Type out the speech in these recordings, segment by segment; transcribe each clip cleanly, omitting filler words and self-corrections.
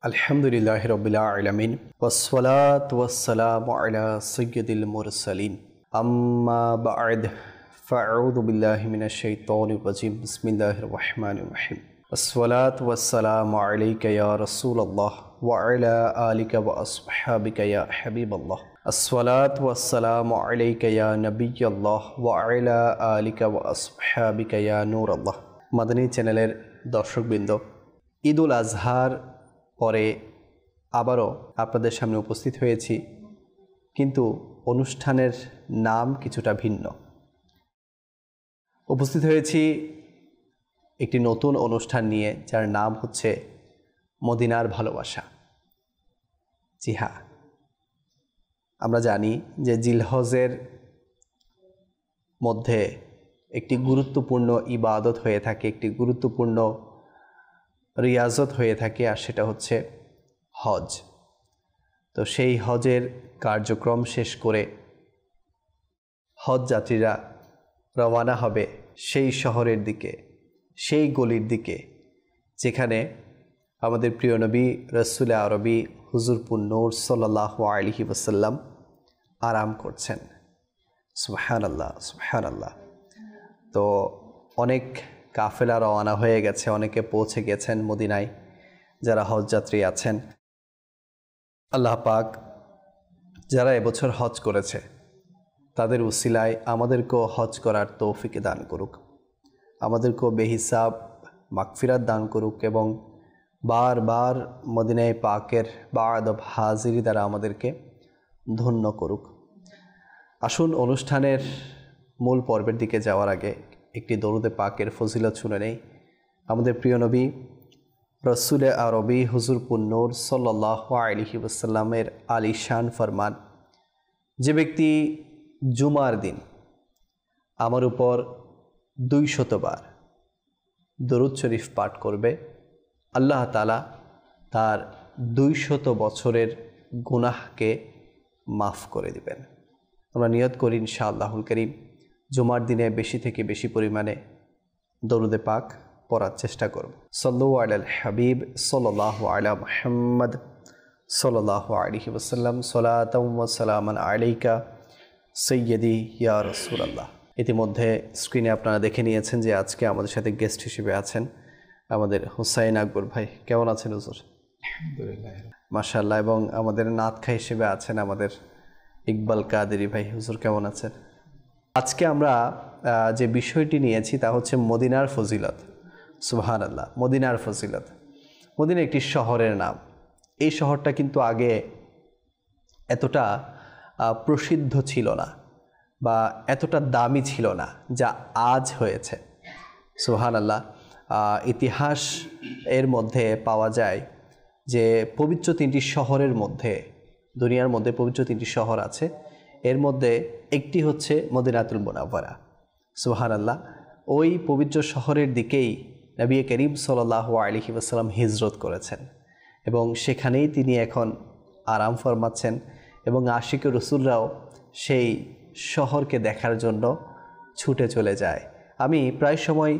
আলহামদুলিল্লাহি রাব্বিল আলামিন ওয়াসসালাতু ওয়াসসালামু আলা সাইয়্যিদিল মুরসালিন আম্মা বা'দ ফাআউযু বিল্লাহি মিনাশ শাইতানির রাজিম বিসমিল্লাহির রহমানির রহিম আসসালাতু ওয়াসসালামু আলাইকা ইয়া রাসূলুল্লাহ ওয়া আলা আলিকা ওয়া আসহাবিকা ইয়া হাবিবাল্লাহ আসসালাতু ওয়াসসালামু আলাইকা ইয়া নবিয়্যাল্লাহ ওয়া আলা আলিকা ওয়া আসহাবিকা ইয়া নূরাল্লাহ। মাদানী চ্যানেলের দর্শকবৃন্দ, ঈদুল আজহার পরে আবারও আপনাদের সামনে উপস্থিত হয়েছি, কিন্তু অনুষ্ঠানের নাম কিছুটা ভিন্ন। উপস্থিত হয়েছি একটি নতুন অনুষ্ঠান নিয়ে, যার নাম হচ্ছে মদিনার ভালোবাসা। জি হ্যাঁ, আমরা জানি যে জিলহজের মধ্যে একটি গুরুত্বপূর্ণ ইবাদত হয়ে থাকে, একটি গুরুত্বপূর্ণ রিয়াজত হয়ে থাকে, আর সেটা হচ্ছে হজ। তো সেই হজের কার্যক্রম শেষ করে হজ যাত্রীরা রওয়ানা হবে সেই শহরের দিকে, সেই গলির দিকে যেখানে আমাদের প্রিয় নবী রাসূল আরবি হুজুর নূর সাল্লাল্লাহু আলাইহি ওয়াসাল্লাম আরাম করছেন। সুবহানাল্লাহ সুবহানাল্লাহ। তো অনেক কাফেলা রওয়ানা হয়ে গেছে, অনেকে পৌঁছে গেছেন মদিনায় যারা হজযাত্রী আছেন। আল্লাহ পাক যারা এবছর হজ করেছে তাদের উসিলায় আমাদেরকেও হজ করার তৌফিক দান করুক, আমাদেরকেও বেহিসাব মাগফিরাত দান করুক, এবং বারবার মদিনায় পাকের বাদব হাজিরি দ্বারা আমাদেরকে ধন্য করুক। আসুন অনুষ্ঠানের মূল পর্বের দিকে যাওয়ার আগে একটি দরুদে পাকের ফজিলত শুনে নেই। আমাদের প্রিয় নবী রাসূল আরবি হুজুর নূর সাল্লাল্লাহু আলাইহি ওয়াসাল্লামের আলিশান ফরমান, যে ব্যক্তি জুমার দিন আমার উপর 200 বার দরুদ শরীফ পাঠ করবে, আল্লাহ তাআলা তার 200 বছরের গুনাহকে মাফ করে দিবেন। আমরা নিয়ত করি ইনশাআল্লাহুল কারীম জুমার দিনে বেশি থেকে বেশি পরিমাণে দরুদে পাক পড়ার চেষ্টা করব। সাল্লু আলাল হাবিব সাল্লাল্লাহু আলা মুহাম্মদ সাল্লাল্লাহু আলাইহি ওয়াসাল্লাম সালাতাও ওয়া সালামান আলাইকা সাইয়্যিদি ইয়া রাসূলুল্লাহ। ইতিমধ্যে স্ক্রিনে আপনারা দেখে নিয়েছেন যে আজকে আমাদের সাথে গেস্ট হিসেবে আছেন আমাদের হুসাইন আকবর ভাই। কেমন আছেন হুজুর? আলহামদুলিল্লাহ মাশাআল্লাহ। এবং আমাদের নাতখা হিসেবে আছেন আমাদের ইকবাল কাদেরী ভাই। হুজুর কেমন আছেন? আজকে আমরা যে বিষয়টি নিয়েছি তা হচ্ছে মদিনার ফজিলত। সুবহানাল্লাহ, মদিনার ফজিলত। মদিনা একটি শহরের নাম। এই শহরটা কিন্তু আগে এতটা প্রসিদ্ধ ছিল না বা এতটা দামি ছিল না যা আজ হয়েছে। সুবহানাল্লাহ। ইতিহাস এর মধ্যে পাওয়া যায় যে পবিত্র 3টি শহরের মধ্যে, দুনিয়ার মধ্যে পবিত্র 3টি শহর আছে, এর মধ্যে একটি হচ্ছে মদিনাতুল মুনাওয়ারা। সুবহানাল্লাহ। ওই পবিত্র শহরের দিকেই নবী করিম সাল্লাল্লাহু আলাইহি ওয়াসাল্লাম হিজরত করেছেন, এবং সেখানেই তিনি এখন আরাম ফরমাচ্ছেন, এবং আশিকে রসুলরাও সেই শহরকে দেখার জন্য ছুটে চলে যায়। আমি প্রায় সময়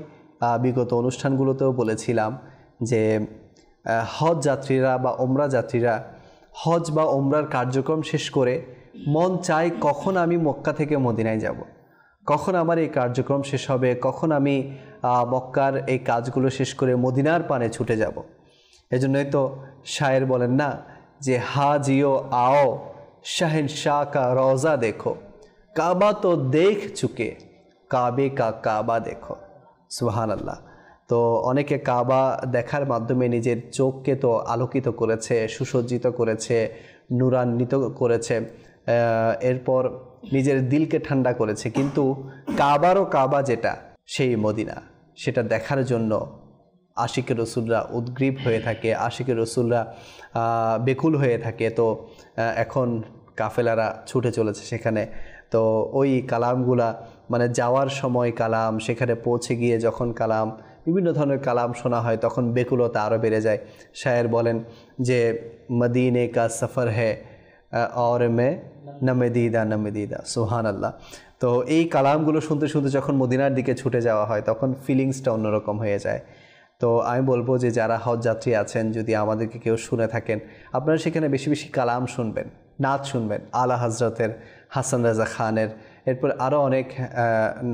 বিগত অনুষ্ঠানগুলোতেও বলেছিলাম যে হজ যাত্রীরা বা ওমরা যাত্রীরা হজ বা ওমরার কার্যক্রম শেষ করে মন চায় কখন আমি মক্কা থেকে মদিনায় যাব, কখন আমার এই কার্যক্রম শেষ হবে, কখন আমি মক্কার এই কাজগুলো শেষ করে মদিনার পানে ছুটে যাব। এজন্যই তো শায়ের বলেন না যে হাজিও আও শাহেনশাহ কা রওজা দেখো, কাবা তো দেখ চুকে কাবে কা কাবা দেখো। সুবহানাল্লাহ। তো অনেকে কাবা দেখার মাধ্যমে নিজের চোখকে তো আলোকিত করেছে, সুসজ্জিত করেছে, নূরান্বিত করেছে, এরপর নিজের দিলকে ঠান্ডা করেছে, কিন্তু কাবারও কাবা যেটা সেই মদিনা, সেটা দেখার জন্য আশিকে রসুলরা উদ্গ্রীব হয়ে থাকে, আশিকে রসুলরা বেকুল হয়ে থাকে। তো এখন কাফেলারা ছুটে চলেছে সেখানে। তো ওই কালামগুলা মানে যাওয়ার সময় কালাম, সেখানে পৌঁছে গিয়ে যখন কালাম, বিভিন্ন ধরনের কালাম শোনা হয়, তখন বেকুলতা আরও বেড়ে যায়। শায়ের বলেন যে মদিনে কা সফর হ্যায় और मैं নমেদিদা নমেদিদা। সুবহানাল্লাহ। তো এই কালামগুলো শুনতে শুনতে যখন মদিনার দিকে ছুটে যাওয়া হয় তখন ফিলিংসটা অন্যরকম হয়ে যায়। তো আমি বলবো যে যারা হজ যাত্রী আছেন, যদি আমাদেরকে কেউ শুনে থাকেন, আপনারা সেখানে বেশি বেশি কালাম শুনবেন, নাত শুনবেন, আলা হজরতের, হাসান রাজা খানের, এরপর আরও অনেক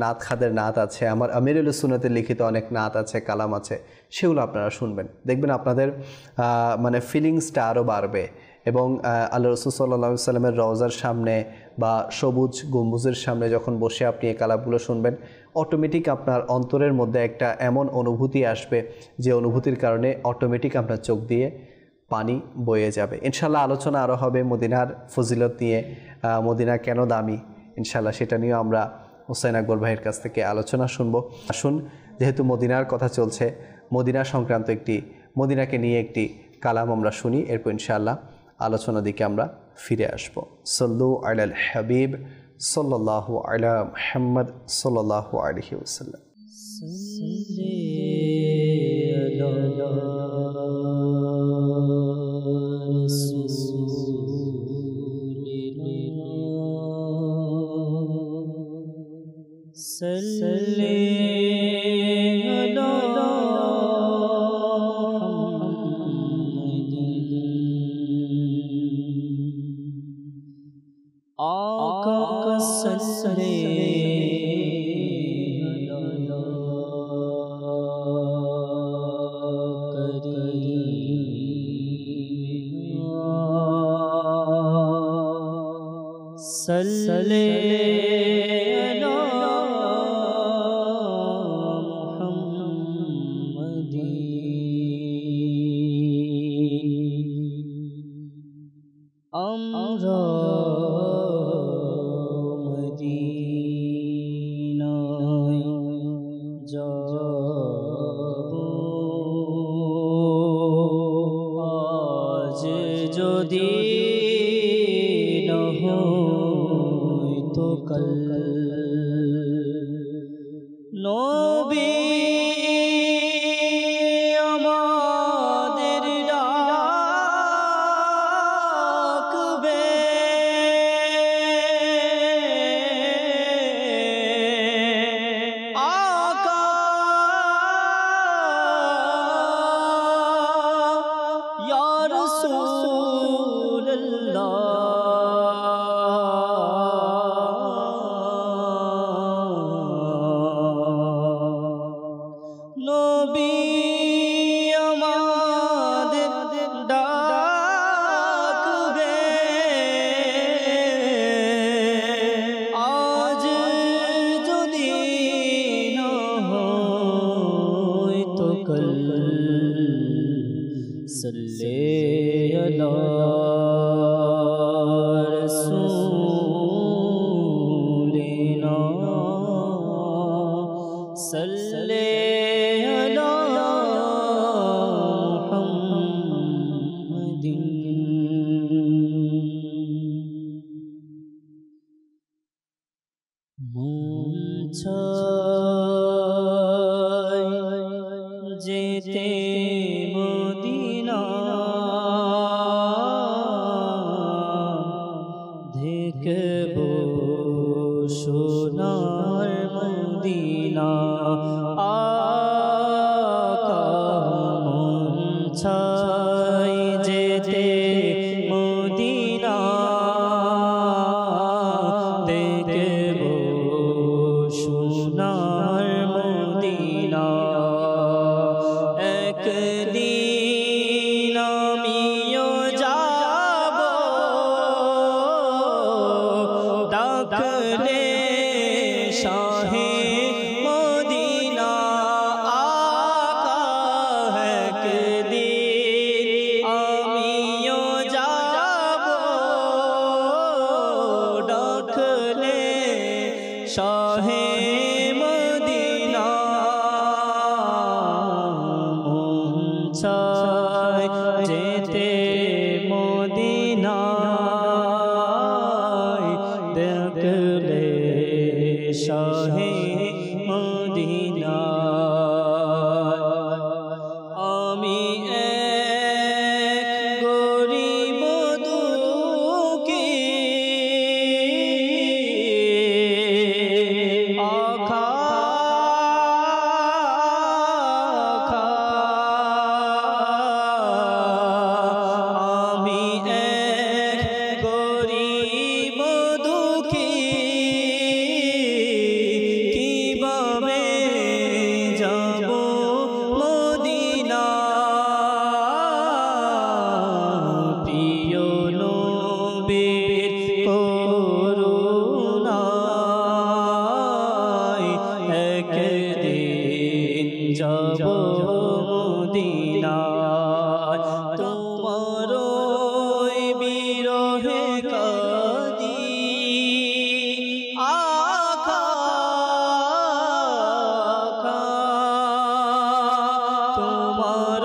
নাত খাদের নাত আছে, আমার আমিরুল সুন্নতের লিখিত অনেক নাত আছে, কালাম আছে, সেগুলো আপনারা শুনবেন। দেখবেন আপনাদের মানে ফিলিংসটা আরও বাড়বে। এবং আল্লাহ রসুল সাল্লাল্লাহু আলাইহি সাল্লামের রওজার সামনে বা সবুজ গম্বুজের সামনে যখন বসে আপনি এই কালামগুলো শুনবেন, অটোমেটিক আপনার অন্তরের মধ্যে একটা এমন অনুভূতি আসবে যে অনুভূতির কারণে অটোমেটিক আপনার চোখ দিয়ে পানি বয়ে যাবে। ইনশাল্লাহ আলোচনা আরও হবে মদিনার ফজিলত নিয়ে, মদিনা কেন দামি, ইনশাল্লাহ সেটা নিয়েও আমরা হোসেন আকবর ভাইয়ের কাছ থেকে আলোচনা শুনবো। আসুন, যেহেতু মদিনার কথা চলছে, মদিনা সংক্রান্ত মদিনাকে নিয়ে একটি কালাম আমরা শুনি, এরপর ইনশাআল্লাহ আলোচনার দিকে আমরা ফিরে আসব। সল্লু আলাল হাবিব সাল্লাল্লাহু আলা মুহাম্মদ সাল্লাল্লাহু আলাইহি ওয়াসাল্লাম। আমরা মদিনায় যাব আজ যদি না হয়তো কাল। নবী আমাদের ডাকবে, আকা ইয়া রাসূলুল্লাহ, নবী আমাদের ডাকবে, আজ যদি না হয়তো কাল। সাল্লি আলা রাসূলিনা, সাল্লি আলা মুহাম্মাদিন। মন চায় যেতে মদিনা, দেখব সোনার মদিনা। আকা মন চায় যেতে মদিনা, দেখব সোনার মদিনা। একদিন আমিও যাব, ডাকলে শাহে মদিনা। আকা একদিন আমিও যাব, ডাকলে শাহে মদিনা। মন চায় যেতে মদিনায়, দেখলে শাহে মদিনা। আমি এক গরিব দুঃখী, তোমার বিরহে কাঁদি আখা তোমার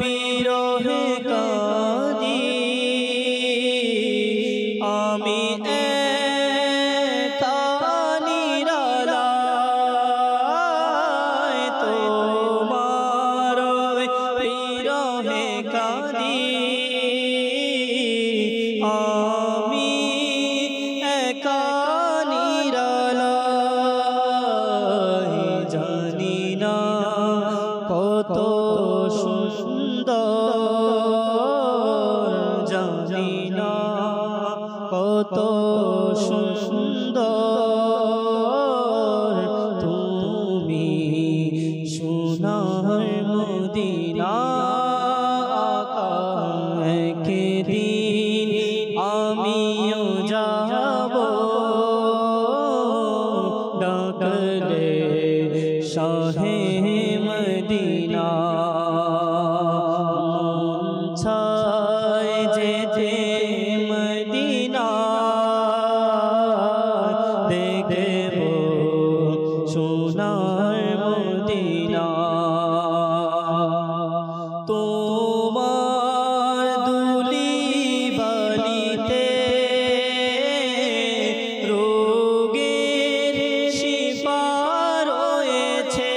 বিরহে কাঁদি আমি একা নিরালায় তোমার বিরহে কাঁদি আমি একা নিরালায় জানি না কত সুন্দর জানি না কত সুন্দর তুমি সোনার মদিনা আকা একদিন আমিও যাব ডাকলে শাহে মদিনা ছায় যেতে মদিনা দেখব সোনার মদিনা তোমার দুলি বালিতে রোগের শিফা রয়েছে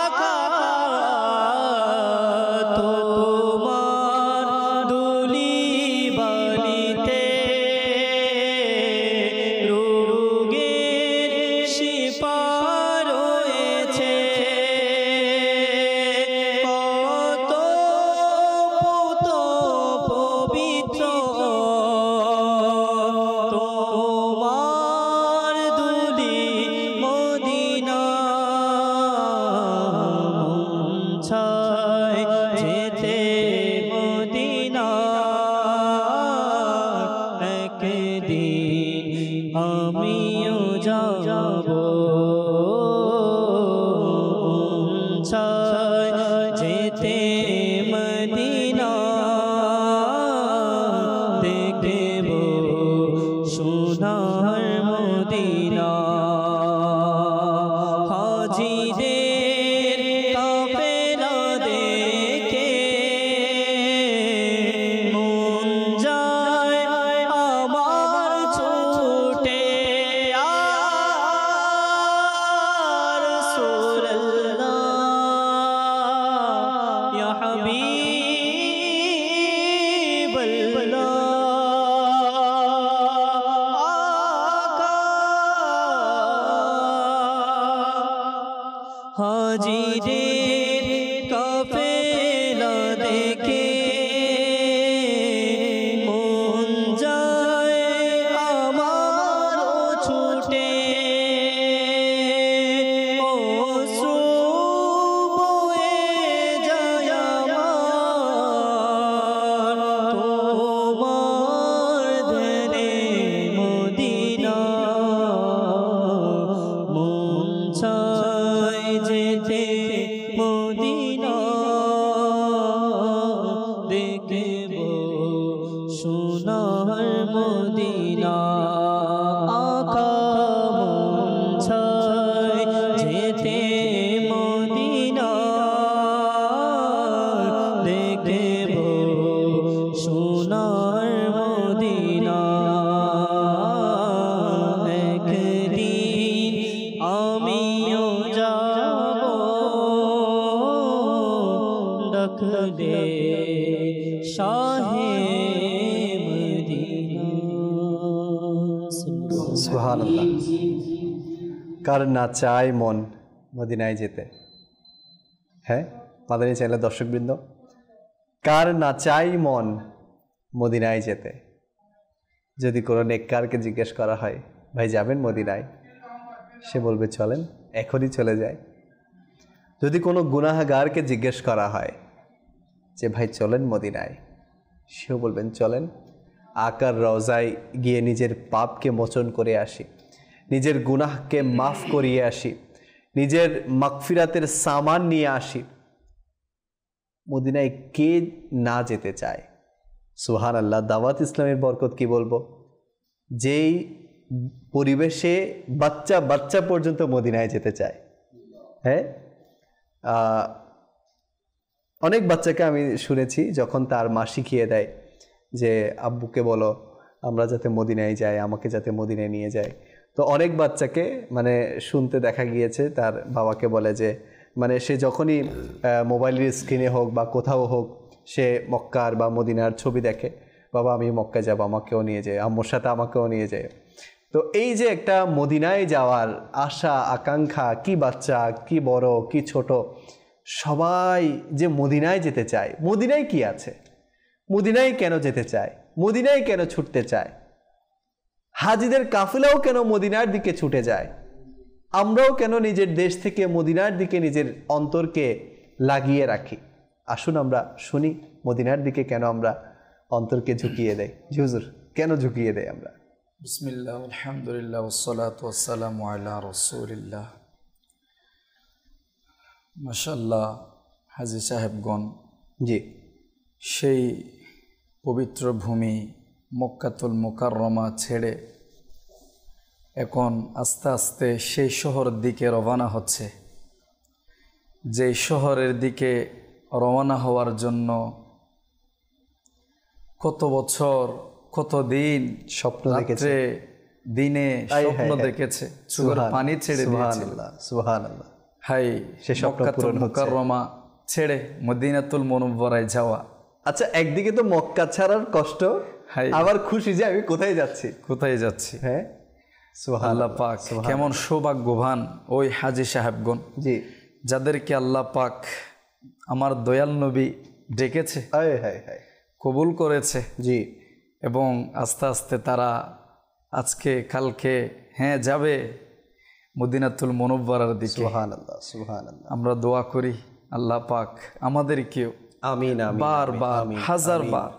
আকা তোমার দুলি বালিতে রোগের শিফা রয়েছে কত পুত পবিত্র তোমার দুলি মদিনা ছায় যেতে মদিনা একদিন আমিও যাব ছায় যেতে মদিনা দেখব সোনার মদিনা হাজিদের কাফেলা দেখে মন যায় আমার ছুটে রাসূলুল্লাহ ইয়া হাবিবাল্লাহ হাজিদের কাফেলা দেখে মন যায় আমার ছুটে অশ্রু বয়ে যায় আমার তোমার ধ্যানে মদিনা মন চায় যেতে মদিনা দেখব সোনার মদিনা আকা মন চায় যেতে মদিনা দেখব সোনার মদিনা একদিন আমিও যাব ডাকলে শাহে মদিনা সুবহানাল্লাহ। কার না চায় মন মদিনায় যেতে? হ্যাঁ মাদানী চ্যানেলের দর্শকবৃন্দ, কার না চাই মন মদিনায় যেতে? যদি কোনো নেককারকে জিজ্ঞেস করা হয় ভাই যাবেন মদিনায়, সে বলবে চলেন, এখনই চলে যায়। যদি কোনো গুনাহগারকে জিজ্ঞেস করা হয় যে ভাই চলেন মদিনায়, সেও বলবেন চলেন, আকার রওজায় গিয়ে নিজের পাপকে মোচন করে আসি, নিজের গুনাহকে মাফ করিয়ে আসি, নিজের মাগফিরাতের সামান নিয়ে আসি। মদিনায় কে না যেতে চায়? সুবহানাল্লাহ। দাওয়াত ইসলামের বরকত কি বলবো, যেই পরিবেশে বাচ্চা বাচ্চা পর্যন্ত মদিনায় যেতে চায়। হ্যাঁ, অনেক বাচ্চাকে আমি শুনেছি যখন তার মা শিখিয়ে দেয় যে আব্বুকে বলো আমরা যাতে মদিনায় যাই, আমাকে যাতে মদিনায় নিয়ে যায়, তো অনেক বাচ্চাকে মানে শুনতে দেখা গিয়েছে তার বাবাকে বলে যে মানে সে যখনই মোবাইলের স্ক্রিনে হোক বা কোথাও হোক সে মক্কার বা মদিনার ছবি দেখে, বাবা আমি মক্কায় যাব, আমাকেও নিয়ে যায়, আম্মুর সাথে আমাকেও নিয়ে যায়। তো এই যে একটা মদিনায় যাওয়ার আশা আকাঙ্ক্ষা, কি বাচ্চা কি বড় কি ছোট, সবাই যে মদিনায় যেতে চায়। মদিনায় কি আছে, মদিনায় কেন যেতে চায়, মদিনায় কেন ছুটতে চায়? হাজিদের কাফিলাও কেন মদিনার দিকে ছুটে যায়? আমরাও কেন নিজের দেশ থেকে মদিনার দিকে নিজের অন্তরকে লাগিয়ে রাখি? আসুন আমরা শুনি মদিনার দিকে কেন আমরা অন্তরকে ঝুঁকিয়ে দেয়। জি হুজুর, কেন ঝুঁকিয়ে দেয় আমরা? বিসমিল্লাহ, আলহামদুলিল্লাহ, ওয়াসসালাতু ওয়াসসালামু আলা রাসূলিল্লাহ। মাশাআল্লাহ, হাজী সাহেবগণ, জি, সেই পবিত্র ভূমি মক্কাতুল মুকাররমা ছেড়ে এখন আস্তে আস্তে সেই শহরের দিকে রওনা হচ্ছে। যে শহরের দিকে রওনা হওয়ার জন্য কত বছর কত দিন স্বপ্ন দেখেছে, রাত্রে দিনে স্বপ্ন দেখেছে, চোখের পানি ছেড়ে দিয়েছে। সুবহানাল্লাহ, সুবহানাল্লাহ। হাই, সে স্বপ্ন পূরণ হচ্ছে। মুকাররমা ছেড়ে মদিনাতুল মুনাওয়ারায় যাওয়া। আচ্ছা, একদিকে তো মক্কা ছাড়ার কষ্ট, আবার খুশি যে আমি কোথায় যাচ্ছি, কোথায় যাচ্ছি। হ্যাঁ, আল্লাহ পাক কেমন সৌভাগ্যবান ওই হাজী সাহেবগণ, জি, যাদেরকে আল্লাহ পাক আমার দয়াল নবী ডেকেছে, হায় হায় হায়, কবুল করেছে। জি, এবং আস্তে আস্তে তারা আজকে কালকে হ্যাঁ যাবে মদিনাতুল মুনাওয়ারার দিকে। সুবহানাল্লাহ, সুবহানাল্লাহ। আমরা দোয়া করি আল্লাহ পাক আমাদেরকেও আমিন, আমিন, বারবার আমিন, হাজারবার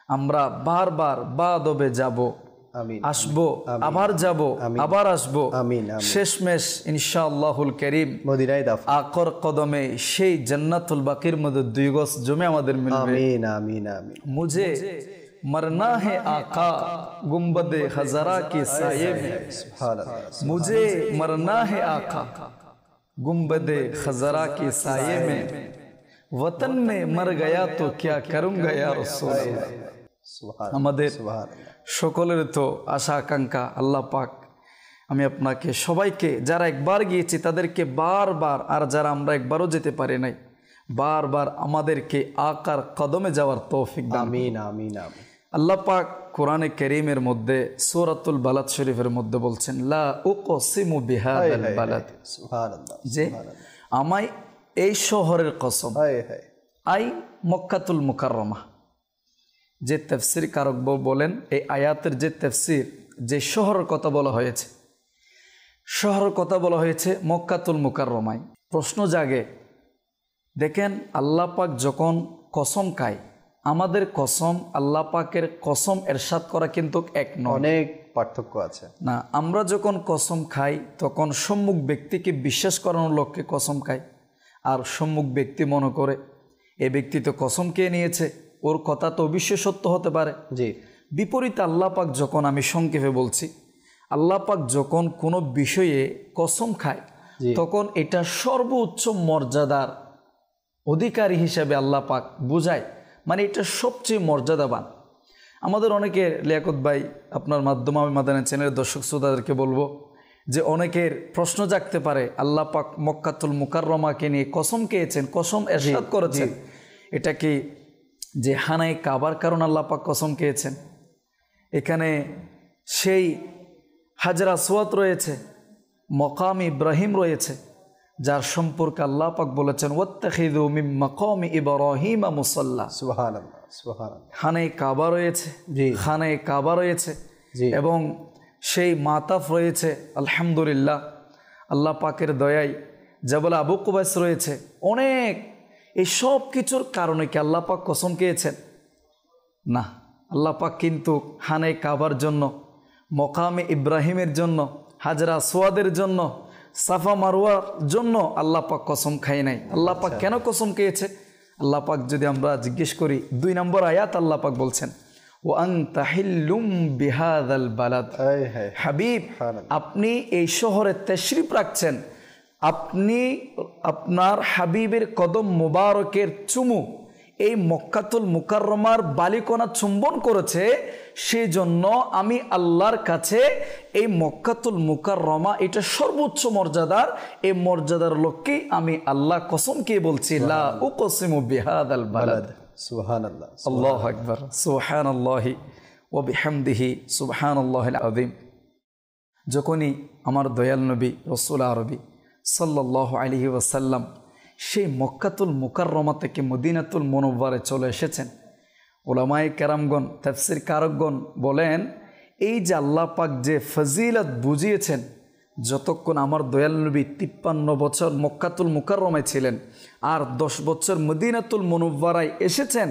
আমরা বারবার বাদবে যাব, আমিন, আসবো, আবার যাব, আবার আসবো, আমিন, আমিন। শেষমেশ ইনশাআল্লাহুল কারীম মদিনায় দাফ, আকর কদমে সেই জান্নাতুল বাকির মধ্যে 2 গজ জমি আমাদের মিলবে। আমিন, আমিন, আমিন। मुझे मरना है आका गुंबदे खजरा के साये में, সুবহানাল্লাহ, मुझे मरना है आका गुंबदे खजरा के साये में, वतन में मर गया तो क्या करूंगा या रसूल अल्लाह। সুবহানাল্লাহ, আমাদের সুবহানাল্লাহ। সকলের তো আশা আকাঙ্ক্ষা আল্লাহ পাক আমি আপনাকে সবাইকে যারা একবার গিয়েছি তাদেরকে বারবার, আর যারা আমরা একবারও যেতে পারি নাই, বারবার আমাদেরকে আকার কদমে যাওয়ার তৌফিক দান। আমিন, আমিন, আমিন। আল্লাহ পাক কোরআনে কারীমের মধ্যে সূরাতুল বালাদ শরীফের মধ্যে বলছেন লা উকসিমু বিহাদাল বালাদ, সুবহানাল্লাহ, যে আমায় এই শহরের কসম, হায় হায়, আই মক্কাতুল মুকাররমা। যে তাফসীর কারক বলেন এই আয়াতের যে তাফসীর, যে শহরের কথা বলা হয়েছে, শহরের কথা বলা হয়েছে মক্কাতুল মুকাররমায়। প্রশ্ন জাগে, দেখেন আল্লাহ পাক যখন কসম খায়, আমাদের কসম আল্লাহ পাকের কসম এরশাদ করা কিন্তু এক নয়, অনেক পার্থক্য আছে না। আমরা যখন কসম খাই তখন সম্মুখ ব্যক্তিকে বিশ্বাস করানোর লক্ষ্যে কসম খাই, আর সম্মুখ ব্যক্তি মনে করে এ ব্যক্তি তো কসম খেয়ে নিয়েছে, ওর কথা তো অবশ্যই সত্য হতে পারে। জি, বিপরীতে আল্লাহ পাক যখন, আমি সংক্ষেপে বলছি, আল্লাহ পাক যখন কোনো বিষয়ে কসম খায় তখন এটা সর্বোচ্চ মর্যাদার অধিকারী হিসেবে আল্লাহ পাক বোঝায়, মানে এটা সবচেয়ে মর্যাদাবান। আমাদের অনেকের, লিয়াকত ভাই আপনার মাধ্যমে আমি মাদানী চ্যানেলের দর্শক শ্রোতাদেরকে বলবো যে অনেকের প্রশ্ন জাগতে পারে, আল্লাহ পাক মক্কাতুল মুকাররমাকে নিয়ে কসম খেয়েছেন, কসম এরশাদ করেছেন, এটা কি যে হানায় কাবার কারণ আল্লাহ পাক কসম খেয়েছেন? এখানে সেই হাজরা আসওয়াদ রয়েছে, মকাম ইব্রাহিম রয়েছে, যার সম্পর্কে আল্লাহ পাক বলেছেন ওয়াত্তাখিযু মিন মাকামি ইব্রাহিমা মুসাল্লা। সুবহানাল্লাহ, সুবহানাল্লাহ। খানে কাবা রয়েছে, খানে কাবা রয়েছে, এবং সেই মাতাফ রয়েছে। আলহামদুলিল্লাহ, আল্লাহ পাকের দয়ায় জাবল আবু কুবাইস রয়েছে। অনেক এই সব কিছুর কারণে কি আল্লাহ পাক কসম খেয়েছেন? না, আল্লাহ পাক কিন্তু খানে কাবার জন্য, মকামে ইব্রাহিমের জন্য, হাজরা আসওয়াদের জন্য, সাফা মারওয়ার জন্য আল্লাহ পাক কসম খায় নাই। আল্লাহ পাক কেন কসম খেয়েছে? আল্লাহ পাক যদি আমরা জিজ্ঞেস করি 2 নম্বর আয়াত আল্লাহ পাক বলছেন ও আনতা হিল্লুম বিহাদাল বালাদ, হাবিব আপনি এই শহরে তাশরিফ রাখছেন, আপনি আপনার হাবিবের কদম মুবারকের চুমু এই মক্কাতুল মুকাররমার বালিকণা চুম্বন করেছে, সেই জন্য আমি আল্লাহর কাছে এই মক্কাতুল মুকাররমা এটা সর্বোচ্চ মর্যাদার, এই মর্যাদার লক্ষ্যে আমি আল্লাহ কসম কে বলছি লা উকসিমু বিহাদাল বালাদ। সুবহানাল্লাহ, আল্লাহু আকবার, সুবহানাল্লাহি ওয়া বিহামদিহি সুবহানাল্লাহিল আযীম। যখনই আমার দয়াল নবী রাসূল আরবি সাল্লাল্লাহু আলাইহি ওয়াসাল্লাম সেই মক্কাতুল মুকাররমা থেকে মদিনাতুল মুনাওয়ারায় চলে এসেছেন, উলামায়ে কেরামগণ তাফসীর কারকগণ বলেন এই যে আল্লাহ পাক যে ফজিলত বুঝিয়েছেন, যতক্ষণ আমার দয়াল নবী 53 বছর মক্কাতুল মুকাররমায় ছিলেন আর 10 বছর মদিনাতুল মুনাওয়ারায় এসেছেন,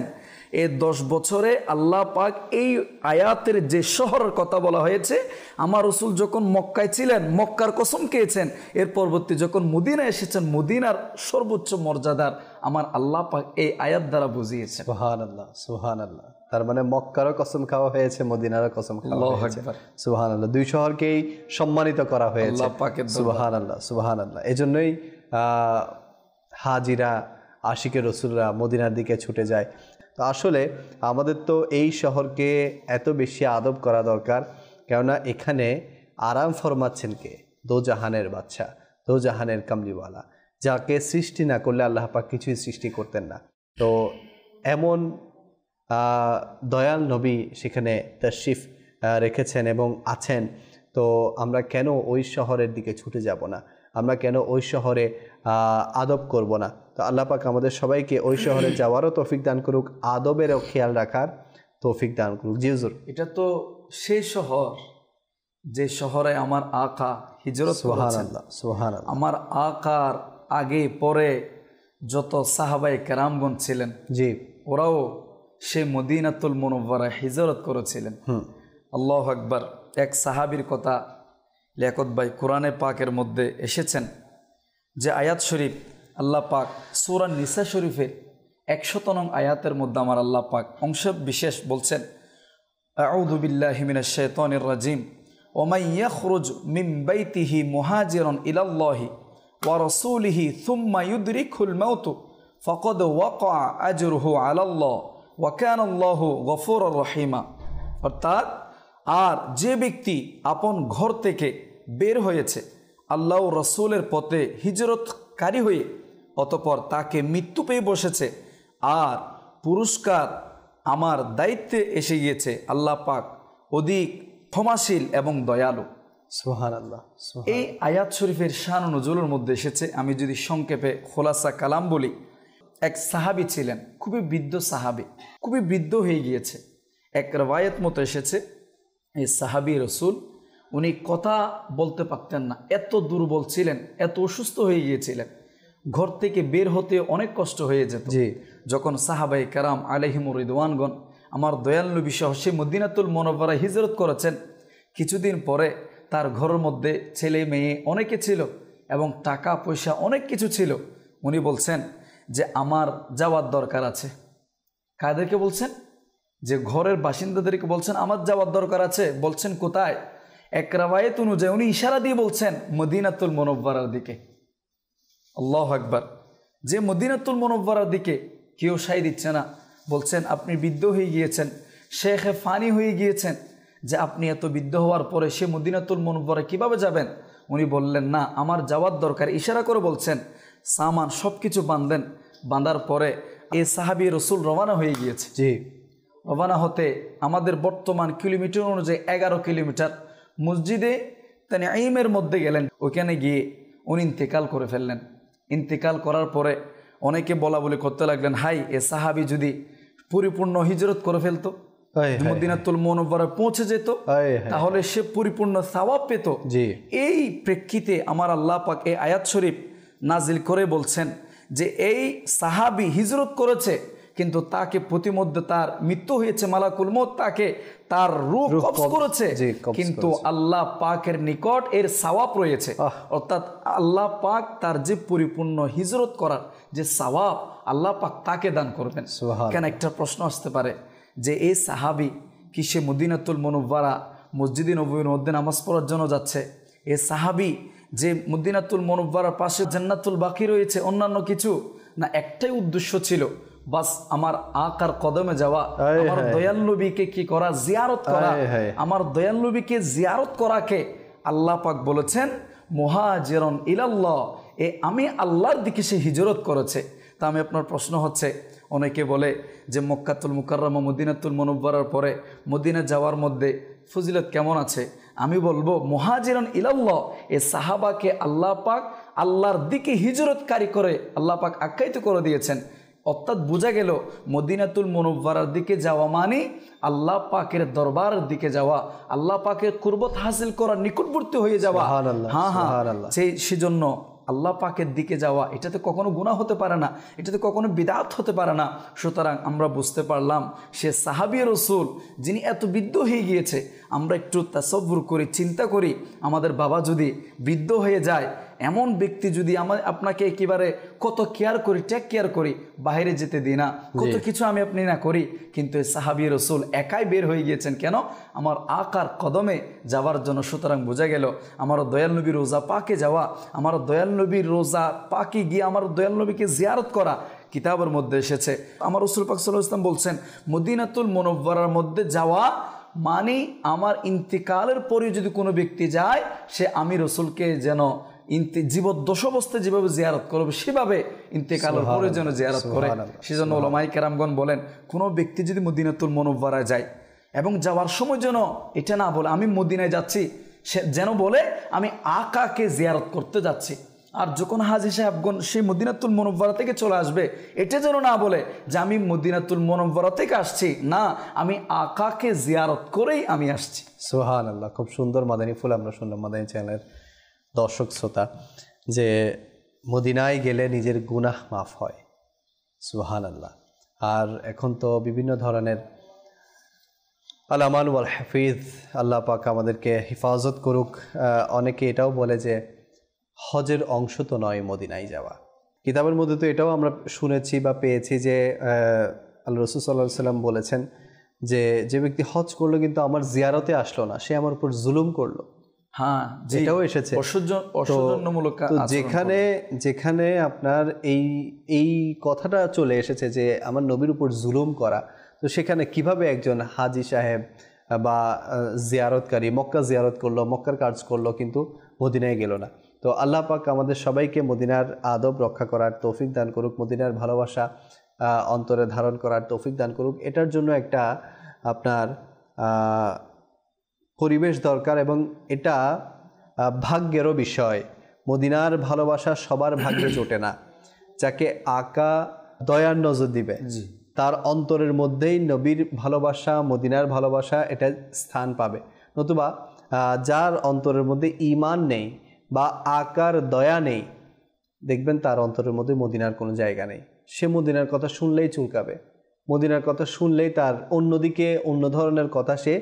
এই 10 বছরে আল্লাহ পাক এই আয়াতের যে শহরের কথা বলা হয়েছে, আমার রাসূল যখন মক্কায় ছিলেন মক্কার কসম খেয়েছেন, এর পরবর্তী যখন মদিনায় এসেছেন মদিনার সর্বোচ্চ মর্যাদার আমার আল্লাহ পাক এই আয়াত দ্বারা বুঝিয়েছেন। সুবহানাল্লাহ, সুবহানাল্লাহ। তার মানে মক্কারও কসম খাওয়া হয়েছে, মদিনারও কসম খাওয়া হয়েছে। সুবহানাল্লাহ, 2 শহরকেই সম্মানিত করা হয়েছে আল্লাহ পাকের। সুবহানাল্লাহ, সুবহানাল্লাহ। এজন্যই হাজিরা আশিকে রসুলরা মদিনার দিকে ছুটে যায়। তো আসলে আমাদের তো এই শহরকে এত বেশি আদব করা দরকার, কেননা এখানে আরাম ফরমাচ্ছেন কে? দোজাহানের বাদশা, দোজাহানের কামলিওয়ালা, যাকে সৃষ্টি না করলে আল্লাহ পাক কিছুই সৃষ্টি করতেন না। তো এমন দয়াল নবী সেখানে তাশরিফ রেখেছেন এবং আছেন। তো আমরা কেন ওই শহরের দিকে ছুটে যাব না? আমরা কেন ওই শহরে আদব করব না? তো আল্লাহ পাক আমাদের সবাইকে ওই শহরে যাওয়ারও তৌফিক দান করুক, আদবেরও খেয়াল রাখার তৌফিক দান করুক। জি হুজুর। এটা তো সেই শহর যে শহরে আমার আকা হিজরত করেছেন। সুবহানাল্লাহ, সুবহানাল্লাহ। আমার আকার আগে পরে যত সাহাবায়ে কেরামগণ ছিলেন, জি, ওরাও সেই মদিনাতুল মুনাওয়ারায় হিজরত করেছিলেন। আল্লাহু আকবার। এক সাহাবীর কথা লিয়াকত ভাই কোরআনে পাকের মধ্যে এসেছেন, যে আয়াত শরীফ আল্লাহ পাক সূরা নিসা শরীফের 100 নং আয়াতের মধ্যে আমার আল্লাহ পাক অংশ বিশেষ বলছেন, আউযু বিল্লাহি মিনাশ শাইতানির রাজিম ওয়া মান ইয়াখরুজ মিন বাইতিহি মুহাজিরান ইলাল্লাহি ওয়া রাসূলিহি থুম্মা ইউদরিকুল মাউত ফাকাদ ওয়াকা আজরুহু আলাল্লাহ ওয়া কানাল্লাহু গফুরুর রহিমা। অর্থাৎ আর যে ব্যক্তি আপন ঘর থেকে বের হয়েছে আল্লাহ ও রসুলের পথে হিজরতকারী হয়ে, অতঃপর তাকে মৃত্যু পেয়ে বসেছে আর পুরস্কার আমার দায়িত্বে এসে গিয়েছে, আল্লাহ পাক অধিক ক্ষমাশীল এবং দয়ালু। সুবহানাল্লাহ। এই আয়াত শরীফের শান ও নজুলের মধ্যে এসেছে, আমি যদি সংক্ষেপে খোলাসা কালাম বলি, এক সাহাবী ছিলেন, খুবই বৃদ্ধ সাহাবী, খুবই বৃদ্ধ হয়ে গিয়েছে। এক রওয়ায়াত মতো এসেছে এই সাহাবী রসুল উনি কথা বলতে পারতেন না, এত দুর্বল ছিলেন, এত অসুস্থ হয়ে গিয়েছিলেন, ঘর থেকে বের হতে অনেক কষ্ট হয়ে যেত। যখন সাহাবায়ে কেরাম আলাইহিমুর রিদওয়ানগণ আমার দয়াল নবী সহ সে মদিনাতুল মুনাওয়ারায় হিজরত করেছেন, কিছুদিন পরে তার ঘরের মধ্যে ছেলে মেয়ে অনেকে ছিল এবং টাকা পয়সা অনেক কিছু ছিল। উনি বলছেন যে আমার যাওয়ার দরকার আছে। কাদেরকে বলছেন? যে ঘরের বাসিন্দাদেরকে বলছেন আমার যাওয়ার দরকার আছে। বলছেন কোথায়? এক রাওয়ায়াত অনুযায়ী উনি ইশারা দিয়ে বলছেন মদিনাতুল মুনাওয়ারার দিকে। আল্লাহু আকবার। যে মদিনাতুল মুনাওয়ারার দিকে কেউ সাই দিচ্ছে না, বলছেন আপনি বৃদ্ধ হয়ে গিয়েছেন, শেখে ফানি হয়ে গিয়েছেন, যে আপনি এত বৃদ্ধ হওয়ার পরে সে মদিনাতুল মুনাওয়ারায় কিভাবে যাবেন? উনি বললেন না, আমার যাওয়ার দরকার। ইশারা করে বলছেন, সামান সব কিছু বাঁধলেন। বাঁধার পরে এই সাহাবী রসুল রওনা হয়ে গিয়েছে। রওনা হতে আমাদের বর্তমান কিলোমিটার অনুযায়ী 11 কিলোমিটার মসজিদে তানঈমের মধ্যে গেলেন। ওইখানে গিয়ে উনি ইন্তেকাল করে ফেললেন। ইন্তেকাল করার পরে অনেকে বলা বলি করতে লাগলেন, হাই এ সাহাবী যদি পরিপূর্ণ হিজরত করে ফেলতো, মদিনাতুল মুনাওয়ারায় পৌঁছে যেত, তাহলে সে পরিপূর্ণ সওয়াব পেত। এই প্রেক্ষিতে আমার আল্লাহ পাক এই আয়াত শরীফ নাজিল করে বলছেন যে এই সাহাবী হিজরত করেছে, কিন্তু তাকে প্রতিমধ্যে তার মৃত্যু হয়েছে, মালাকুল মউত তাকে তার রূহ কবজ করেছে, কিন্তু আল্লাহ পাকের নিকট এর সওয়াব রয়েছে। অর্থাৎ আল্লাহ পাক তার যে পরিপূর্ণ হিজরত করার যে সওয়াব আল্লাহ পাক তাকে দান করবেন। কেন একটা প্রশ্ন আসতে পারে যে এই সাহাবী কি সে মদিনাতুল মুনাওয়ারা মসজিদে নববীর মধ্যে নামাজ পড়ার জন্য যাচ্ছে? এই সাহাবী যে মদিনাতুল মুনাওয়ারার পাশে জান্নাতুল বাকি রয়েছে অন্যান্য কিছু না, একটাই উদ্দেশ্য ছিল, বাস আমার আকার কদমে যাওয়া, আমার দয়াল নবীকে কি করা, জিয়ারত করা। আমার দয়াল নবীকে জিয়ারত করাকে আল্লাহ পাক বলেছেন মুহাজিরুন ইলাল্লাহ, আমি আল্লাহর দিকে সে হিজরত করেছে। তা আমি আপনার প্রশ্ন হচ্ছে, অনেকে বলে যে মক্কাতুল মুকাররমা মদিনাতুল মুনাওয়ারার পরে মদিনা যাওয়ার মধ্যে ফজিলত কেমন আছে? আমি বলবো মুহাজিরুন ইলাল্লাহ এ সাহাবাকে আল্লাহ পাক আল্লাহর দিকে হিজরতকারী করে আল্লাহ পাক আখ্যায়িত করে দিয়েছেন। অর্থাৎ বোঝা গেল মদিনাতুল মুনাওয়ারার দিকে যাওয়া মানে আল্লাহ পাকের দরবারের দিকে যাওয়া, আল্লাহ পাকের কুরবত হাসিল করার নিকটবর্তী হয়ে যাওয়া। সেজন্য আল্লাহ পাকের দিকে যাওয়া এটাতে কখনো গুনাহ হতে পারে না, এটাতে কখনো বিদআত হতে পারে না। সুতরাং আমরা বুঝতে পারলাম সে সাহাবী রাসূল যিনি এত বৃদ্ধ হয়ে গিয়েছে। আমরা একটু তাসাব্বুর করি, চিন্তা করি, আমাদের বাবা যদি বৃদ্ধ হয়ে যায়, এমন ব্যক্তি যদি আপনাকে একেবারে কত কেয়ার করি, টেক কেয়ার করি, বাইরে যেতে দিই না, কত কিছু আমি আপনি না করি, কিন্তু এই সাহাবী রাসূল একাই বের হয়ে গিয়েছেন কেন? আমার আকার কদমে যাওয়ার জন্য। সুতরাং বোঝা গেল আমার দয়াল নবীর রোজা পাকে যাওয়া, আমার দয়াল নবীর রোজা পাকে গিয়ে আমার দয়াল নবীকে জিয়ারত করা কিতাবের মধ্যে এসেছে। আমার রাসূল পাক সাল্লাল্লাহু আলাইহি ওয়াসাল্লাম বলছেন মদিনাতুল মুনাওয়ারার মধ্যে যাওয়া মানে আমার ইন্তিকালের পরে যদি কোনো ব্যক্তি যায়, সে আমি রাসূলকে যেন জীবদ্দশাবস্থায় যেভাবে জিয়ারত করবে সেভাবে ইন্তেকালের পরে যেন জিয়ারত করে। সেজন্য উলামায়ে কেরামগণ বলেন কোনো ব্যক্তি যদি মদিনাতুল মুনাওয়ারায় যায় এবং যাওয়ার সময় যেন এটা না বলে আমি মদিনায় যাচ্ছি, সে যেন বলে আমি আকাকে জিয়ারত করতে যাচ্ছি। আর যখন হাজী সাহেবগণ সেই মদিনাতুল মুনাওয়ারা থেকে চলে আসবে, এটা যেন না বলে যে আমি মদিনাতুল মুনাওয়ারা থেকে আসছি, না, আমি আকাকে জিয়ারত করেই আমি আসছি। সুবহানাল্লাহ, খুব সুন্দর মাদানী ফুল আমরা শুনলাম মাদানী চ্যানেলের দর্শক শ্রোতা, যে মদিনায় গেলে নিজের গুনাহ মাফ হয়। সুবহানাল্লাহ। আর এখন তো বিভিন্ন ধরনের আল আমান ওয়াল হাফিজ, আল্লাহ পাক আমাদেরকে হেফাজত করুক। অনেকে এটাও বলে যে হজের অংশ তো নয় মদিনায় যাওয়া। কিতাবের মধ্যে তো এটাও আমরা শুনেছি বা পেয়েছি যে আল্লাহ রাসূল সাল্লাল্লাহু আলাইহি ওয়াসাল্লাম বলেছেন যে যে ব্যক্তি হজ করলো কিন্তু আমার জিয়ারতে আসলো না, সে আমার উপর জুলুম করলো। হ্যাঁ, যেটাও এসেছে অসৌজন্যমূলক। যেখানে আপনার এই কথাটা চলে এসেছে যে আমার নবীর উপর জুলুম করা, তো সেখানে কিভাবে একজন হাজী সাহেব বা জিয়ারতকারী মক্কা জিয়ারত করলো, মক্কার কাজ করলো, কিন্তু মদিনায় গেল না। তো আল্লাহ পাক আমাদের সবাইকে মদিনার আদব রক্ষা করার তৌফিক দান করুক, মদিনার ভালোবাসা অন্তরে ধারণ করার তৌফিক দান করুক। এটার জন্য একটা আপনার পরিবেশ দরকার এবং এটা ভাগ্যেরও বিষয়। মদিনার ভালোবাসা সবার ভাগ্যে জোটে না। যাকে আকা দয়ার নজর দিবে তার অন্তরের মধ্যেই নবীর ভালোবাসা, মদিনার ভালোবাসা এটা স্থান পাবে। নতুবা যার অন্তরের মধ্যে ঈমান নেই বা আকার দয়া নেই, দেখবেন তার অন্তরের মধ্যে মদিনার কোনো জায়গা নেই। সে মদিনার কথা শুনলেই চুলকাবে, মদিনার কথা শুনলেই তার অন্যদিকে অন্য ধরনের কথা সে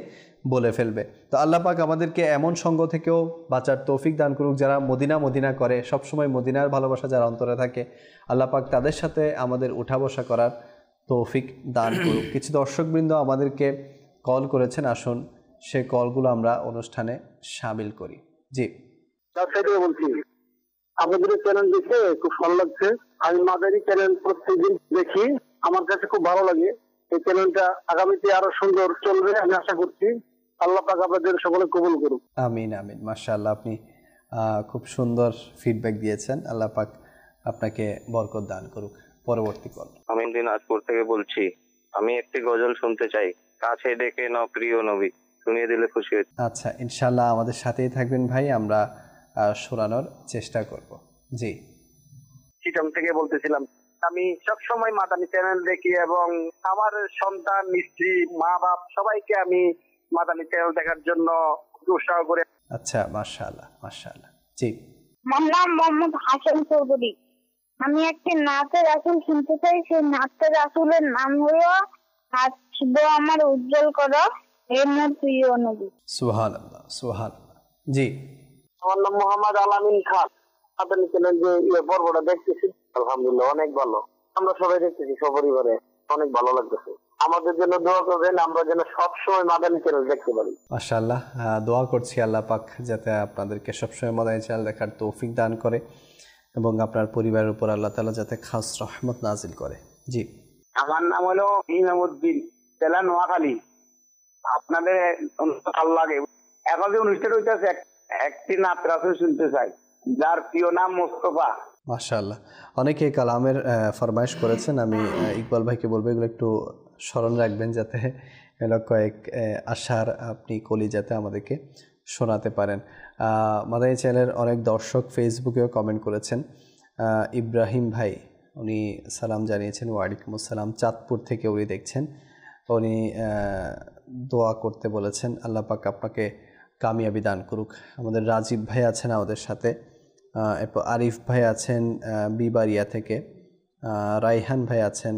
বলে ফেলবে। তো আল্লাহ পাক আমাদেরকে এমন সঙ্গ থেকেও বাঁচার তৌফিক দান করুক। যারা মদিনা করে, সবসময় মদিনার ভালোবাসা যারা অন্তরে থাকে, আল্লাহ পাক তাদের সাথে আমাদের উঠা বসা করার তৌফিক দান করুক। কিছু দর্শকবৃন্দ আমাদেরকে কল করেছেন, আসুন সে কলগুলো আমরা অনুষ্ঠানে শামিল করি। জি, বলছি আপনাদের চ্যানেল দেখে খুব ভালো লাগছে। আমি মাদারি চ্যানেল প্রত্যেকদিন দেখি, আমার কাছে খুব ভালো লাগে। এই চ্যানেলটা আগামীতে আরো সুন্দর চলবে আমি আশা করছি। আল্লাহ পাক আপনাদের সকলে কবুল করুক। আমিন আমিন। মাশাআল্লাহ, আপনি খুব সুন্দর ফিডব্যাক দিয়েছেন। আল্লাহ পাক আপনাকে বরকত দান করুক। পরবর্তী কল। আমি দিনাজপুর থেকে বলছি, আমি একটি গজল শুনতে চাই। কাছে ডেকে নাও প্রিয় নবী, শুনিয়ে দিলে খুশি হই। আচ্ছা, ইনশাআল্লাহ আমাদের সাথেই থাকবেন ভাই, আমরা শোনানোর চেষ্টা করব। জি, চিটং থেকে বলতেছিলাম। আমি সবসময় মাদানী চ্যানেল দেখি এবং আমার সন্তান, স্ত্রী, মা বাপ সবাইকে আমি মাদানী চ্যানেল দেখার জন্য উৎসাহ করে। আচ্ছা, মাশাআল্লাহ মাশাআল্লাহ। জি, আমার নাম মোহাম্মদ হাসান চৌধুরী। আমি একটি নাতে রাসূল শুনতে চাই। সেই নাতে রাসূলের নাম হলো হাসব আমার উজ্জ্বল করো হে মোর প্রিয় নবী। সুবহানাল্লাহ, সুবহানাল্লাহ। জি, আমার নাম মোহাম্মদ আলামিন খান। আপনাদের চ্যানেল যে পর্বটা দেখতেছি, আলহামদুলিল্লাহ অনেক ভালো। আমরা সবাই দেখতেছি সপরিবারে, অনেক ভালো লাগতেছে। আমাদের জন্য দোয়া করবেন, আমরা যেন সবসময় মাদানী চ্যানেল দেখতে পারি। মাশাআল্লাহ। দোয়া করছি আল্লাহ পাক যাতে আপনাদেরকে সবসময় মাদানী চ্যানেল দেখার তৌফিক দান করে এবং আপনার পরিবারের উপর আল্লাহ তাআলা যাতে খাস রহমত নাজিল করে। জি, আমার নাম হলো ইমামউদ্দিন, জেলা নোয়াখালী। আপনাদের ভালো লাগে। এখন যে অনুষ্ঠান হইতেছে, একটি নাত রাসূল শুনতে চাই, যার প্রিয় নাম মোস্তফা। মাশাআল্লাহ। অনেকে কালামের ফরমাইশ করেছেন। আমি ইকবাল ভাইকে বলবো এগুলো একটু স্মরণ রাখবেন যাতে এগুলো কয়েক আশার আপনি কলি যাতে আমাদেরকে শোনাতে পারেন। মাদানী চ্যানেলের অনেক দর্শক ফেসবুকেও কমেন্ট করেছেন। ইব্রাহিম ভাই উনি সালাম জানিয়েছেন, ওয়ালাইকুম আসসালাম, চাঁদপুর থেকে উনি দেখছেন। উনি দোয়া করতে বলেছেন, আল্লাহ পাক আপনাকে কামিয়াবি দান করুক। আমাদের রাজীব ভাই আছেন আমাদের সাথে, এরপর আরিফ ভাই আছেন বিবারিয়া থেকে, রাইহান ভাই আছেন,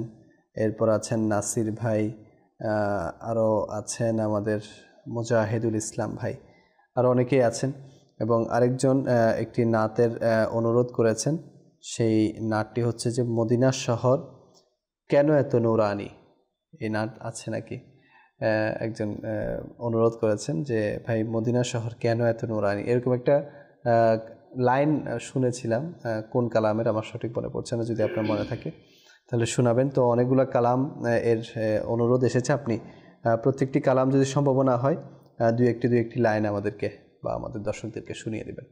এরপর আছেন নাসির ভাই, আরও আছেন আমাদের মুজাহিদুল ইসলাম ভাই, আরও অনেকেই আছেন। এবং আরেকজন একটি নাতের অনুরোধ করেছেন। সেই নাটটি হচ্ছে যে মদিনা শহর কেন এত নূরানি, এই নাট আছে নাকি? একজন অনুরোধ করেছেন যে ভাই মদিনা শহর কেন এত নূরানি, এরকম একটা লাইন শুনেছিলাম। কোন কালামের আমার সঠিক মনে পড়ছে না, যদি আপনার মনে থাকে তাহলে শোনাবেন। তো অনেকগুলো কালাম এর অনুরোধ এসেছে। আপনি প্রত্যেকটি কালাম যদি সম্ভব না হয় দুই একটি লাইন আমাদেরকে বা আমাদের দর্শকদেরকে শুনিয়ে দেবেন।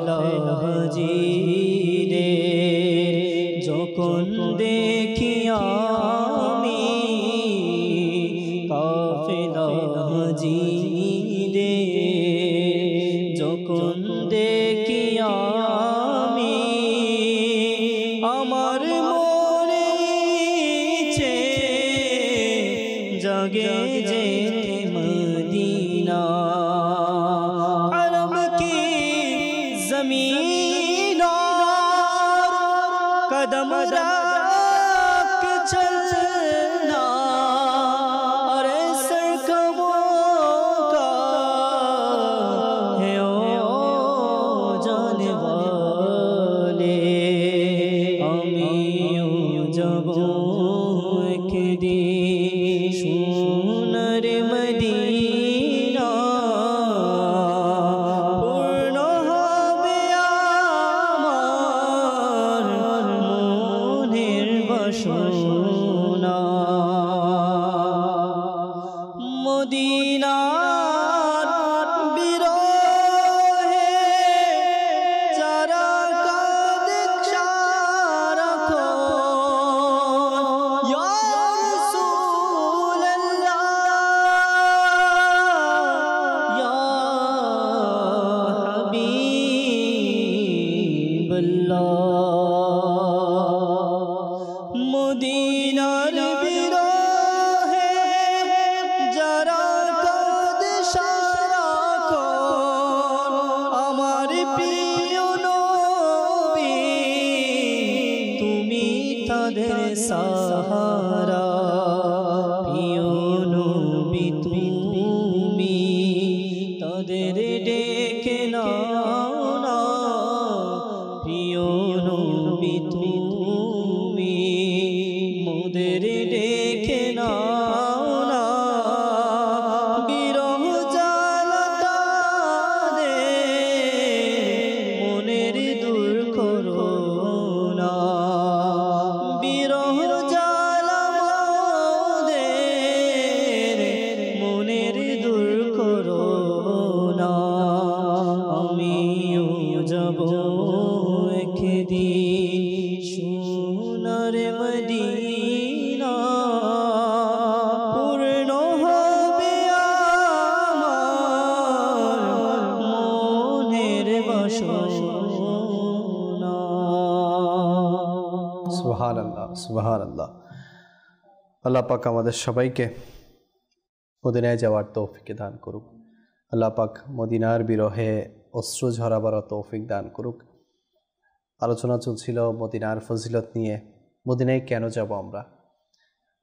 কাফেলা হাজিরে যখন দেখি আমি কাফেলা হাজিরে যখন দেখি আমি আমার মনে ইচ্ছে জাগে যে মদিনা আলম কি জमीन और कदम रख चलना अरे सरकमों का है ओ जाने वाले आमियों जब एक दिन सोनर मदीना पूर्ण হবে আমার মনের বাসনা মদিনার বিরহে যারা কাঁদে সারাক্ষণ ইয়া রাসূলুল্লাহ ইয়া হাবিবাল্লাহ মদিনার বিরহে যারা কাঁদে সারাক্ষণ আমার প্রিয় নবী তুমি তাদের সাহারা প্রিয় নবী তুমি তাদের ডেকে নাও না প্রিয় নবী তুমি মোদের ডেকে নাও না বিরহ জ্বালা তাদের মনের দূর করো না বিরহ জ্বালা মোদের মনের দূর করো না আমিও যাব একদিন সোনার মদিনা পূর্ণ হবে আমার মনের বাসনা সুবহানাল্লাহ সুবহানাল্লাহ। আল্লাহ পাক আমাদের সবাইকে মদিনায় যাওয়ার তৌফিক দান করুক। আল্লাহ পাক মদিনার বিরহে অশ্রু ঝরাবার তৌফিক দান করুক। আলোচনা চলছিল মদিনার ফজিলত নিয়ে। মদিনায় কেন যাব আমরা?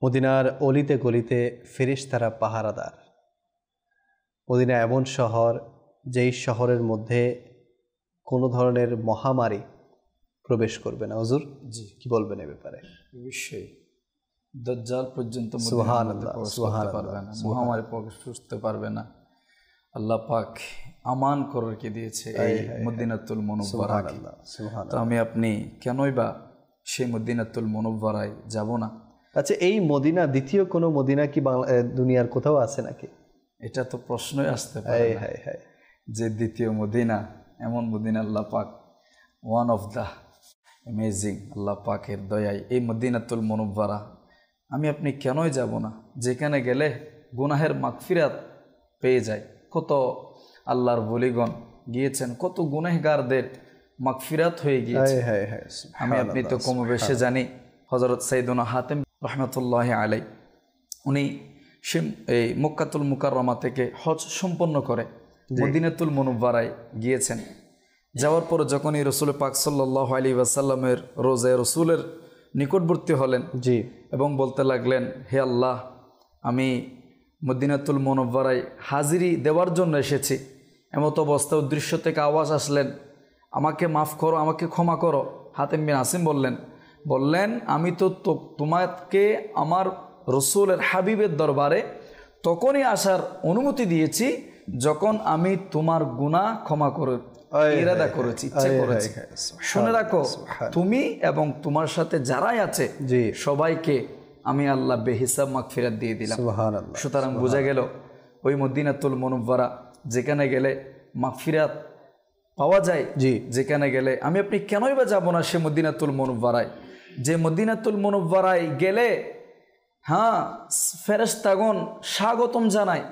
মদিনার অলিতে গলিতে ফেরেশতারা পাহারাদার। মদিনা এমন শহর যেই শহরের মধ্যে কোনো ধরনের মহামারী প্রবেশ করবে না। হুজুর জি কি বলবেন এ ব্যাপারে? অবশ্যই দাজ্জাল পর্যন্ত সুবহানাল্লাহ, প্রবেশ করতে সুবহানাল্লাহ, পারবে না, মহামারী প্রবেশ করতে পারবে না। আল্লাহ পাক আমান করকে দিয়েছে এই মদিনাতুল মুনাওয়ারাকে। সুবহানাল্লাহ তো সুবহানাল্লাহ। আমি আপনি কেনই বা সেই মদিনাতুল মুনাওয়ারায় যাব না? আচ্ছা, এই মদিনা দ্বিতীয় কোনো মদিনা কি দুনিয়ার কোথাও আছে নাকি? এটা তো প্রশ্নই আসতে পারে না যে দ্বিতীয় মদিনা, এমন মদিনা আল্লাহ পাক ওয়ান অফ দ্য অ্যামেজিং আল্লাহ পাকের দয়ায় এই মদিনাতুল মুনাওয়ারা আমি আপনি কেনই যাব না? যেখানে গেলে গুনাহের মাগফিরাত পেয়ে যায়। কত আল্লাহর বলিগণ গিয়েছেন, কত গুনাহগারদের মাগফিরাত হয়ে গিয়েছে। আমি আপনি তো কম বেশি জানি হযরত সাইয়্যিদুনা হাতিম রাহমাতুল্লাহি আলাই উনি এই মক্কাতুল মুকাররমা থেকে হজ সম্পন্ন করে মদিনাতুল মুনাওয়ারায় গিয়েছেন। যাওয়ার পর যখনই রাসূল পাক সাল্লাল্লাহু আলাইহি ওয়াসাল্লামের রোজায়ে রাসূলের নিকটবর্তী হলেন জি এবং বলতে লাগলেন, হে আল্লাহ, আমি মদিনাতুল মুনাওয়ারায় হাজিরি দেওয়ার জন্য এসেছি। এমত অবস্থা উদ্দৃশ্য থেকে আওয়াজ আসলেন, আমাকে মাফ করো, আমাকে ক্ষমা করো। হাতিম বিন আসিম বললেন আমি তো তোমাকে আমার রসুলের হাবিবের দরবারে তখনই আসার অনুমতি দিয়েছি যখন আমি তোমার গুনাহ ক্ষমা করে ইরাদা করেছি, ইচ্ছা করেছি। শুনে রাখো, তুমি এবং তোমার সাথে যারাই আছে সবাইকে আমি আল্লাহ বেহিসাব মাগফিরাত দিয়ে দিলাম। সুতরাং বোঝা গেল ওই মদিনাতুল মুনাওয়ারা যেখানে গেলে মাগফিরাত পাওয়া যায় জি। যেখানে গেলে আমি আপনি কেনই বা যাব না সে মদিনাতুল মুনাওয়ারায়, যে মদিনাতুল মুনাওয়ারায় গেলে হ্যাঁ ফেরেশতাগণ স্বাগতম জানায়।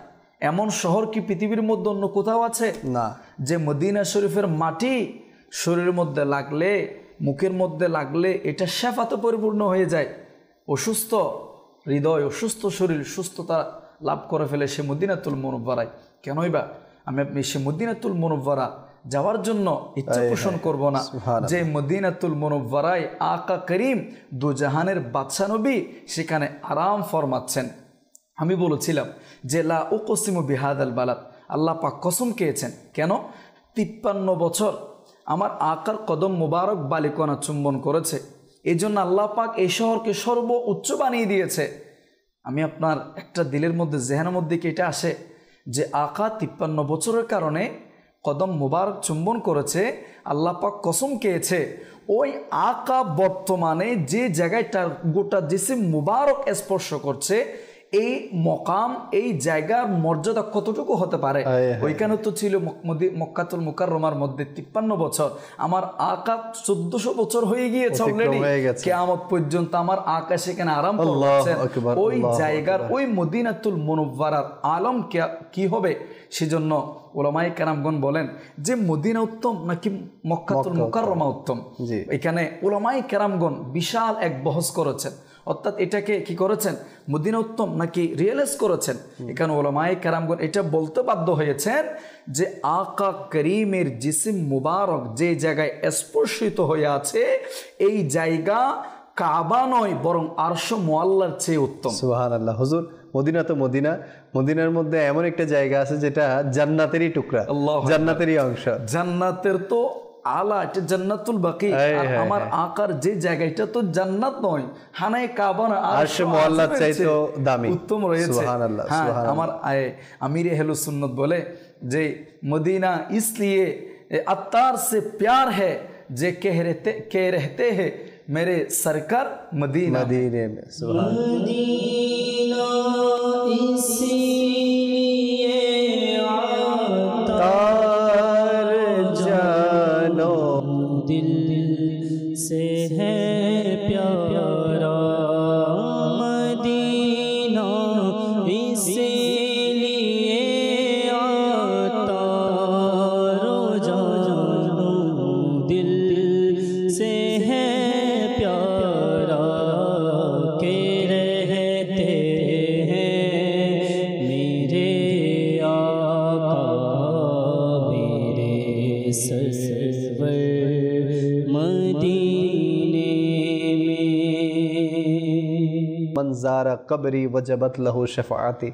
এমন শহর কি পৃথিবীর মধ্যে অন্য কোথাও আছে? না। যে মদিনা শরীফের মাটি শরীরের মধ্যে লাগলে, মুখের মধ্যে লাগলে এটা শেফাতে পরিপূর্ণ হয়ে যায়। অসুস্থ হৃদয়, অসুস্থ শরীর সুস্থতা লাভ করে ফেলে সে মদিনাতুল মুনাওয়ারায়। কেনই বা আমি আপনি সে মদিনাতুল মুনাওয়ারা যাওয়ার জন্য ইচ্ছা পোষণ করব না? যে মদিনাতুল মুনাওয়ারায় আকা করিম দু জাহানের বাদশা নবী সেখানে আরাম ফরমাচ্ছেন। আমি বলেছিলাম যে লা উকসিমু বিহাদাল বালাদ, আল্লাহ পাক কসম খেয়েছেন। কেন? 53 বছর আমার আকার কদম মুবারক বালিকণা চুম্বন করেছে, এই জন্য আল্লাহ পাক এই শহরকে সর্বোচ্চ বানিয়ে দিয়েছে। আমি আপনার একটা দিলের মধ্যে জেহানের মধ্যে কি এটা আসে যে আকা 53 বছরের কারণে কদম মুবারক চুম্বন করেছে, আল্লাহ পাক কসম খেয়েছে ওই আকা বর্তমানে যে জায়গায় তার গোটা জিসিম মুবারক স্পর্শ করছে, এই মকাম এই জায়গার মর্যাদা কতটুকু হতে পারে। ওইখানে তো ছিল মক্কাতুল মুকাররমার মধ্যে 53 বছর, আমার আকা 1400 বছর হয়ে গিয়েছে অলরেডি। কিয়ামত পর্যন্ত আমার আকা সেখানে আরাম করছেন। ওই জায়গার ওই মদিনাতুল মুনাওয়ারার আলম কি হবে? সেজন্য উলামায়ে কেরামগণ বলেন যে মদিনা উত্তম নাকি মক্কাতুল মুকাররমা উত্তম। এখানে উলামায়ে কেরামগণ বিশাল এক বহস করেছেন, অর্থাৎ এটাকে কি করেছেন, মদিনা উত্তম নাকি রিয়েলাইজ করেছেন। এখানে উলামায়ে কেরামগণ এটা বলতে বাধ্য হয়েছেন যে আকা করিমের জিসিম মুবারক যে জায়গায় স্পর্শিত হয়ে আছে এই জায়গা কাবা নয় বরং আরশ মুআল্লার চেয়ে উত্তম। সুবহানাল্লাহ। হুজুর, মদিনা তো মদিনা, মদিনার মধ্যে এমন একটা জায়গা আছে যেটা জান্নাতেরই টুকরা, জান্নাতেরই অংশ, জান্নাতের তো আলা, এটা জান্নাতুল বাকি। আমার আকার যে জায়গা এটা তো জান্নাত নয়, হানায়ে কাবা না, আরশ মুআল্লার চাইতেও দামি উত্তম রয়েছে। সুবহানাল্লাহ। আমার আমির আহলে সুন্নাত বলে যে মদিনা इसलिए अत्तार से प्यार है जे कह रहते हैं मेरे सरकार मदीना मदीने में। मदीना इसलिए तार जानो दिल से है प्यारा, मदीना इसलिए आता रोजानो दिल से है प्यारा, के रहते हैं मेरे आका मेरे सरवर मदीने में। मंजारा कबरी वजबत लहू शफाअती।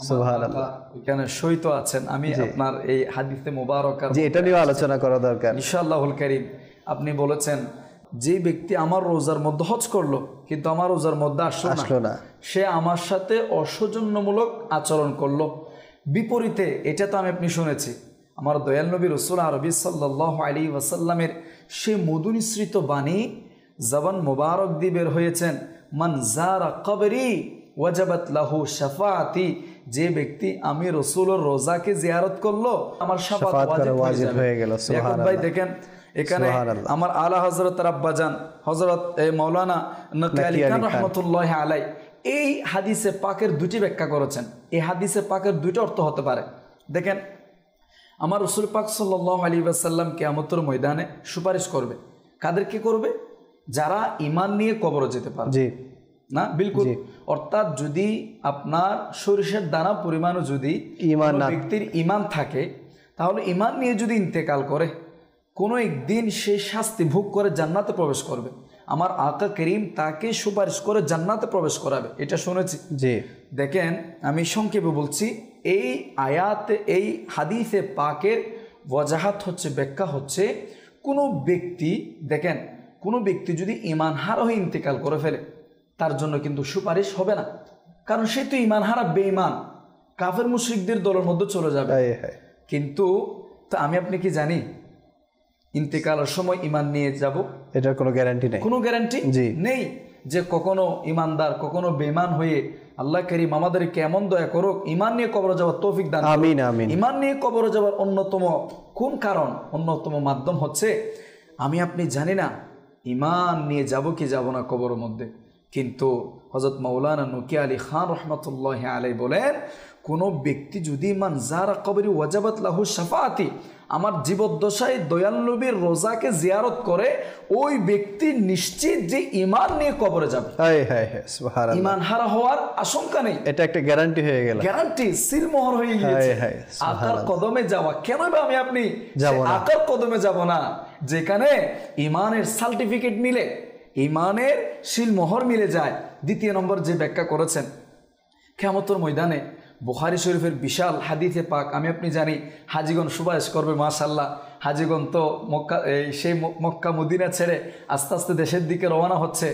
সুবহানাল্লাহ। এখানে সহিত আছেন। আমি আপনার এই হাদিসে মুবারকার যে এটা নিয়ে আলোচনা করা দরকার ইনশাআল্লাহুল কারীম। আপনি বলেছেন যে ব্যক্তি আমার রোজার মধ্যে হজ করলো কিন্তু আমার রোজার মধ্যে আসলো না, সে আমার সাথে অসৌজন্যমূলক আচরণ করলো। বিপরীতে এটা তো আমি আপনি শুনেছি আমার দয়াল নবী রাসূল আরবি সাল্লাল্লাহু আলাইহি ওয়াসাল্লামের সে মধুনিসৃত বাণী জবান মুবারক দিয়ে বের হয়েছেন, মান যারা কবরি ওয়াজাবাত লাহু শাফাআতি, যে ব্যক্তি আমি রাসূলের রোজাকে জিয়ারত করলো আমার শাফাআত ওয়াজিব হয়ে গেল। সুবহানাল্লাহ। ভাই দেখেন এখানে আমার আলা হযরত আব্বাজান হযরত মাওলানা নকী আলী খান রাহমাতুল্লাহি আলাইহি এই হাদিসে পাকের দুটি ব্যাখ্যা করেছেন। এই হাদিসে পাকের দুটো অর্থ হতে পারে। দেখেন আমার রাসূল পাক সাল্লাল্লাহু আলাইহি ওয়াসাল্লাম কিয়ামতের ময়দানে সুপারিশ করবে। কাদেরকে করবে? যারা ঈমান নিয়ে কবরে যেতে পারে। জি না, বিলকুল। অর্থাৎ যদি আপনার সরিষার দানা পরিমাণও যদি ব্যক্তির ঈমান থাকে তাহলে ঈমান নিয়ে যদি ইন্তেকাল করে কোনো একদিন সে শাস্তি ভোগ করে জান্নাতে প্রবেশ করবে। আমার আকা করিম তাকে সুপারিশ করে জান্নাতে প্রবেশ করাবে, এটা শুনেছি। জি দেখেন আমি সংক্ষেপে বলছি, এই আয়াতে এই হাদিসে পাকের ওয়াজাহাত হচ্ছে, ব্যাখ্যা হচ্ছে কোনো ব্যক্তি দেখেন কোনো ব্যক্তি যদি ঈমান হারা হয়ে ইন্তেকাল করে ফেলে তার জন্য কিন্তু সুপারিশ হবে না, কারণ সে তো ঈমান হারা বেঈমান কাফের মুশরিকদের দলের মধ্যে চলে যাবে। কিন্তু তা আমি আপনি কি জানি ইন্তেকালের সময় ঈমান নিয়ে যাব? এটার কোনো গ্যারান্টি নেই, কোনো গ্যারান্টি নেই যে কখনো ঈমানদার কখনো বেঈমান হয়ে আল্লাহ করিম আমাদেরকে এমন দয়া করুক, ইমান নিয়ে কবরে যাওয়ার তৌফিক দান করুক। আমিন আমিন। ইমান নিয়ে কবরে যাওয়ার অন্যতম কোন কারণ, অন্যতম মাধ্যম হচ্ছে, আমি আপনি জানি না ইমান নিয়ে যাব কি যাব না কবরের মধ্যে, কিন্তু হযরত মাওলানা নকি আলী খান রহমতুল্লাহ আলাই বলেন, কোনো ব্যক্তি যদি মান যারা কবরি ওয়াজাবাত লাহু শাফাআতি, আমার জীবদ্দশায় দয়াল নবীর রোজাকে জিয়ারত করে, ওই ব্যক্তি নিশ্চিত যে ইমান নিয়ে কবরে যাবে। হায় হায় হায়, সুবহানাল্লাহ। ইমান হারা হওয়ার আশঙ্কা নেই, এটা একটা গ্যারান্টি হয়ে গেল, গ্যারান্টি, সিলমোহর হয়ে গিয়েছে। হায় হায়, আকার কদমে যাওয়া, কেন বা আমি আপনি যাব না? আকার কদমে যাব না যেখানে ইমানের সার্টিফিকেট মিলে, ইমানের সিলমোহর মিলে যায়। দ্বিতীয় নম্বর যে ব্যাখ্যা করেছেন, কিয়ামতের ময়দানে বুখারী শরীফের বিশাল হাদিসে পাক, আমি আপনি জানি হাজিগণ সুপারিশ করবে, মাশাআল্লাহ। হাজিগণ তো মক্কা, সেই মক্কা মদিনা ছেড়ে আস্তে আস্তে দেশের দিকে রওনা হচ্ছে।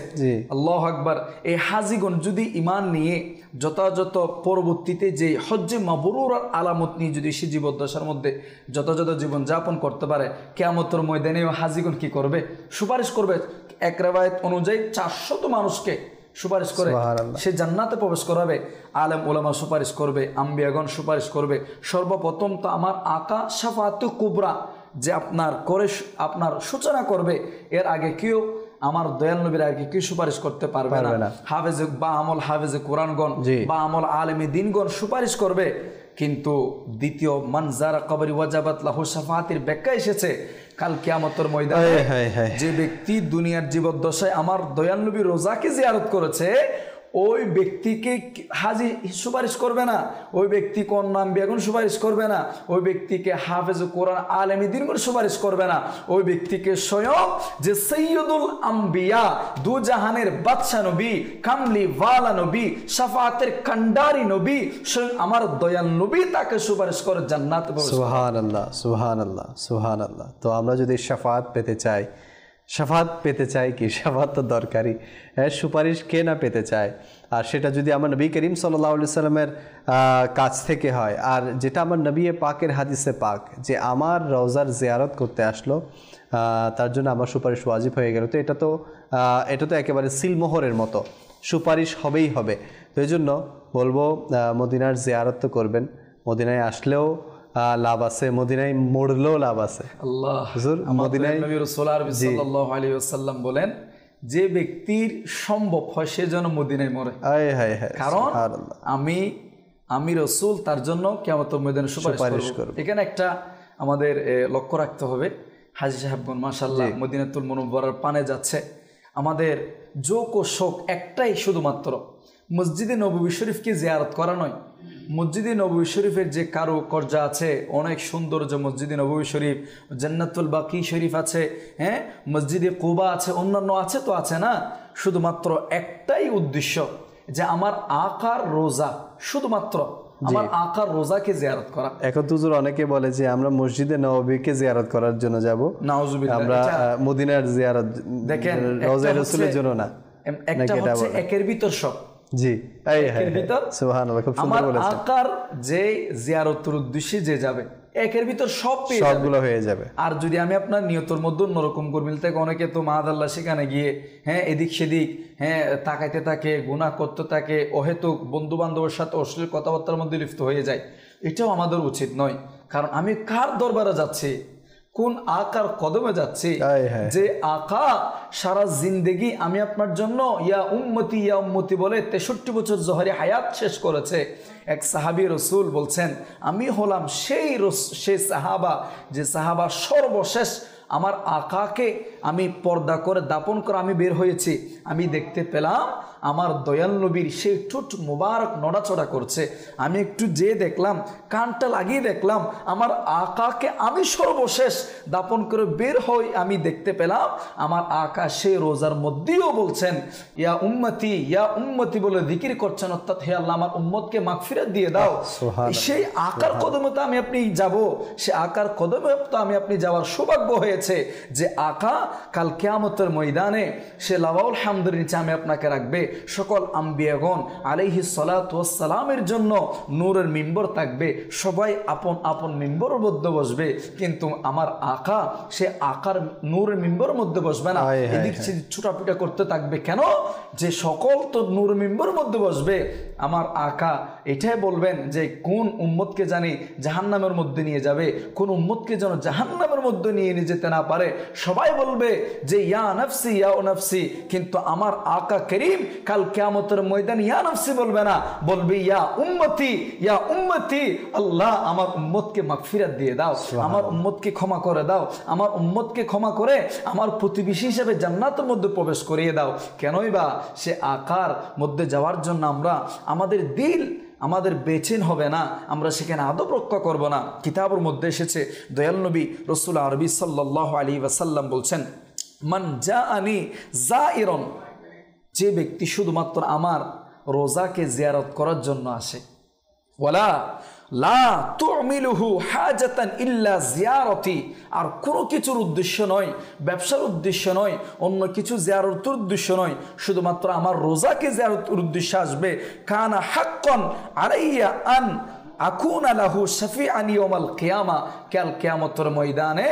আল্লাহু আকবার। এই হাজিগণ যদি ইমান নিয়ে যথাযথ পরবর্তীতে যে হজ্জে মাবরুর আলামত নিয়ে যদি সে জীবদ্দশার মধ্যে যথাযথ জীবন যাপন করতে পারে, কিয়ামতের ময়দানে হাজিগণ কি করবে? সুপারিশ করবে। এক রিওয়ায়াত অনুযায়ী 400 মানুষকে সুপারিশ করে সে জান্নাতে প্রবেশ করাবে। আলেম ওলামা সুপারিশ করবে, আম্বিয়াগণ সুপারিশ করবে। সর্বপ্রথম তো আমার আকা শাফাআতে কুবরা যে আপনার করে আপনার সূচনা করবে, এর আগে কেউ আমার দয়াল নবীর আগে কেউ সুপারিশ করতে পারবে না। হাফেজে বা আমল, হাফেজে কোরআনগণ বা আমল আলেমে দিনগণ সুপারিশ করবে। কিন্তু দ্বিতীয় মান যারা কবরি ওয়াজাবাত লাহু শাফাআতির ব্যাখ্যা এসেছে, কাল কিয়ামতের ময়দানে যে ব্যক্তি দুনিয়ার জীবদ্দশায় আমার দয়াল নবীর রোজাকে জিয়ারত করেছে, ওই ব্যক্তিকে হাজি সুপারিশ করবে না, ওই ব্যক্তি কোন নাম বেগুন সুপারিশ করবে না, ওই ব্যক্তিকে হাফেজ কোরআন আলেমী দিনগুলো সুপারিশ করবে না, ওই ব্যক্তিকে স্বয়ং যে সৈয়দুল আম্বিয়া, দু জাহানের বাদশা নবী, কামলি ওয়ালা নবী, শাফাআতের কান্ডারি নবী, স্বয়ং আমার দয়াল নবী তাকে সুপারিশ করে জান্নাতে প্রবেশ। সুবহানাল্লাহ, সুবহানাল্লাহ, সুবহানাল্লাহ। তো আমরা যদি শাফাআত পেতে চাই, শাফাআত পেতে চাই কি, শাফাআত তো দরকারি, সুপারিশ কে না পেতে চায়। আর সেটা যদি আমার নবী করিম সাল্লাল্লাহু আলাইহি সাল্লামের কাছ থেকে হয়, আর যেটা আমার নবী পাকের হাদিসে পাক যে আমার রওজার জিয়ারত করতে আসলো, তার জন্য আমার সুপারিশ ওয়াজিব হয়ে গেল। তো এটা তো একেবারে সিলমোহরের মতো, সুপারিশ হবেই হবে। তো এই জন্য বলবো মদিনার জিয়ারত তো করবেন, মদিনায় আসলেও লাভ আছে, মদিনায় মরলেও লাভ আছে। আল্লাহ হুজুর মদিনায় নবী রাসূল সাল্লাল্লাহু আলাইহি ওয়াসাল্লাম বলেন, যে ব্যক্তির সম্ভব হয় সে যেন মদিনায় মরে। কারণ আমি রাসূল তার জন্য কিয়ামতের ময়দানে সুপারিশ করব। এখানে একটা আমাদের লক্ষ্য রাখতে হবে, হাজী সাহেবগণ মাশাআল্লাহ মদিনাতুল মুনাওয়ারার পানে যাচ্ছে, আমাদের যোগ ও শোক একটাই শুধুমাত্র, মসজিদে নববী শরীফকে জিয়ারত করা নয়। মসজিদে নববী শরীফের যে কারুকার্য আছে, অনেক সৌন্দর্য মসজিদে নববী শরীফ, জান্নাতুল বাকি শরীফ আছে, হ্যাঁ, মসজিদে কুবা আছে, অন্যান্য আছে তো আছে না। শুধুমাত্র একটাই উদ্দেশ্য যে আমার আকার রোজা, শুধুমাত্র আমার আকার রোজাকে জিয়ারত করা। এখন তো হুজুর অনেকে বলে যে আমরা মসজিদে নববীকে জিয়ারত করার জন্য যাব, নাউজুবিল্লাহ, আমরা মদিনার জিয়ারত, দেখেন রওজা রাসূলের জন্য না। একটা হচ্ছে একের ভিতর সব, জি একের ভিতর সুবহানাল্লাহ, খুব সুন্দর বলেছেন। আমার আকার যে জিয়ারতের উদ্দেশ্যে যে যাবে, একের ভিতর সব পেয়ে যাবে, সবগুলো হয়ে যাবে। আর যদি আমি আপনার নিয়তের মধ্যে অন্যরকম গরমিল থেকে, অনেকে তো মাআদাল্লাহ সেখানে গিয়ে হ্যাঁ এদিক সেদিক হ্যাঁ তাকাইতে থাকে, গুনাহ করতে থাকে, অহেতুক বন্ধু বান্ধবের সাথে অশ্লীল কথাবার্তার মধ্যে লিপ্ত হয়ে যায়। এটাও আমাদের উচিত নয়। কারণ আমি কার দরবারে যাচ্ছি, কোন আকার কদমে যাচ্ছি, যে আকা সারা জিন্দেগি আমি আপনার জন্য ইয়া উম্মতি বলে 63 বছর জহরি হায়াত শেষ করেছে। এক সাহাবী রাসূল বলছেন, আমি হলাম সেই সাহাবা, যে সাহাবা সর্বশেষ আমার আকাকে আমি পর্দা করে দাপন করে আমি বের হয়েছি, আমি দেখতে পেলাম আমার দয়াল নবীর সেই ঠোঁট মুবারক নড়াচড়া করছে। আমি একটু যেয়ে দেখলাম, কানটা লাগিয়ে দেখলাম, আমার আকাকে আমি সর্বশেষ দাপন করে বের হই, আমি দেখতে পেলাম আমার আকা সেই রোজার মধ্যেও বলছেন ইয়া উম্মতি বলে জিকির করছেন, অর্থাৎ হে আল্লাহ আমার উম্মতকে মাগফিরাত দিয়ে দাও। সেই আকার কদমে তো আমি আপনি যাব, সে আকার কদমে তো আমি আপনি যাওয়ার সৌভাগ্য হয়েছে। হয়েছে যে আকা কাল কিয়ামতের ময়দানে সে লাওয়াউল হামদের নিচে আমি আপনাকে রাখবে। সকল আম্বিয়াগণ আলাইহিস সালাতু ওয়াস সালামের জন্য নূরের মিম্বর থাকবে, সবাই আপন আপন মিম্বরের মধ্যে বসবে, কিন্তু আমার আকা সে আকার নূরের মিম্বরের মধ্যে বসবে না, এদিক সেদিক ছুটাপিটা করতে থাকবে। কেন? যে সকল তো নূর মিম্বরের মধ্যে বসবে, আমার আকা এটাই বলবেন যে কোন উম্মতকে জানি জাহান্নামের মধ্যে নিয়ে যাবে, কোন উম্মতকে যেন জাহান্নামের মধ্যে নিয়ে যেতে না পারে। সবাই বলবে যে ইয়া নফসি ইয়া নফসি, কিন্তু আমার আকা করিম কাল কিয়ামতের ময়দানে ইয়া নফসি বলবে না, বলবে ইয়া উম্মতি ইয়া উম্মতি। আল্লাহ আমার উম্মতকে মাগফিরাত দিয়ে দাও, আমার উম্মতকে ক্ষমা করে দাও, আমার উম্মতকে ক্ষমা করে আমার প্রতিবেশী হিসেবে জান্নাতের মধ্যে প্রবেশ করিয়ে দাও। কেনই বা সে আকার মধ্যে যাওয়ার জন্য আমরা আমাদের দিল আমাদের বেচেন হবে না, আমরা সেখানে আদব রক্ষা করব না। কিতাবের মধ্যে এসেছে দয়াল নবী রাসূল আরবি সাল্লাল্লাহু আলাইহি ওয়াসাল্লাম বলছেন, মান জাআনি যায়িরন, যে ব্যক্তি শুধুমাত্র আমার রোজাকে জিয়ারত করার জন্য আসে, ওয়ালা লা তুমিলুহু হাজাতান ইল্লা জিয়ারতি, আর কোনো কিছুর উদ্দেশ্য নয়, ব্যবসার উদ্দেশ্য নয়, অন্য কিছু জিয়ারতের উদ্দেশ্য নয়, শুধুমাত্র আমার রোজাকে জিয়ারতের উদ্দেশ্যে আসবে, কানা হাক্কান আলাইয়া আন আকুনা লাহু শাফিআন ইয়াউমাল কিয়ামা, কাল কিয়ামতের ময়দানে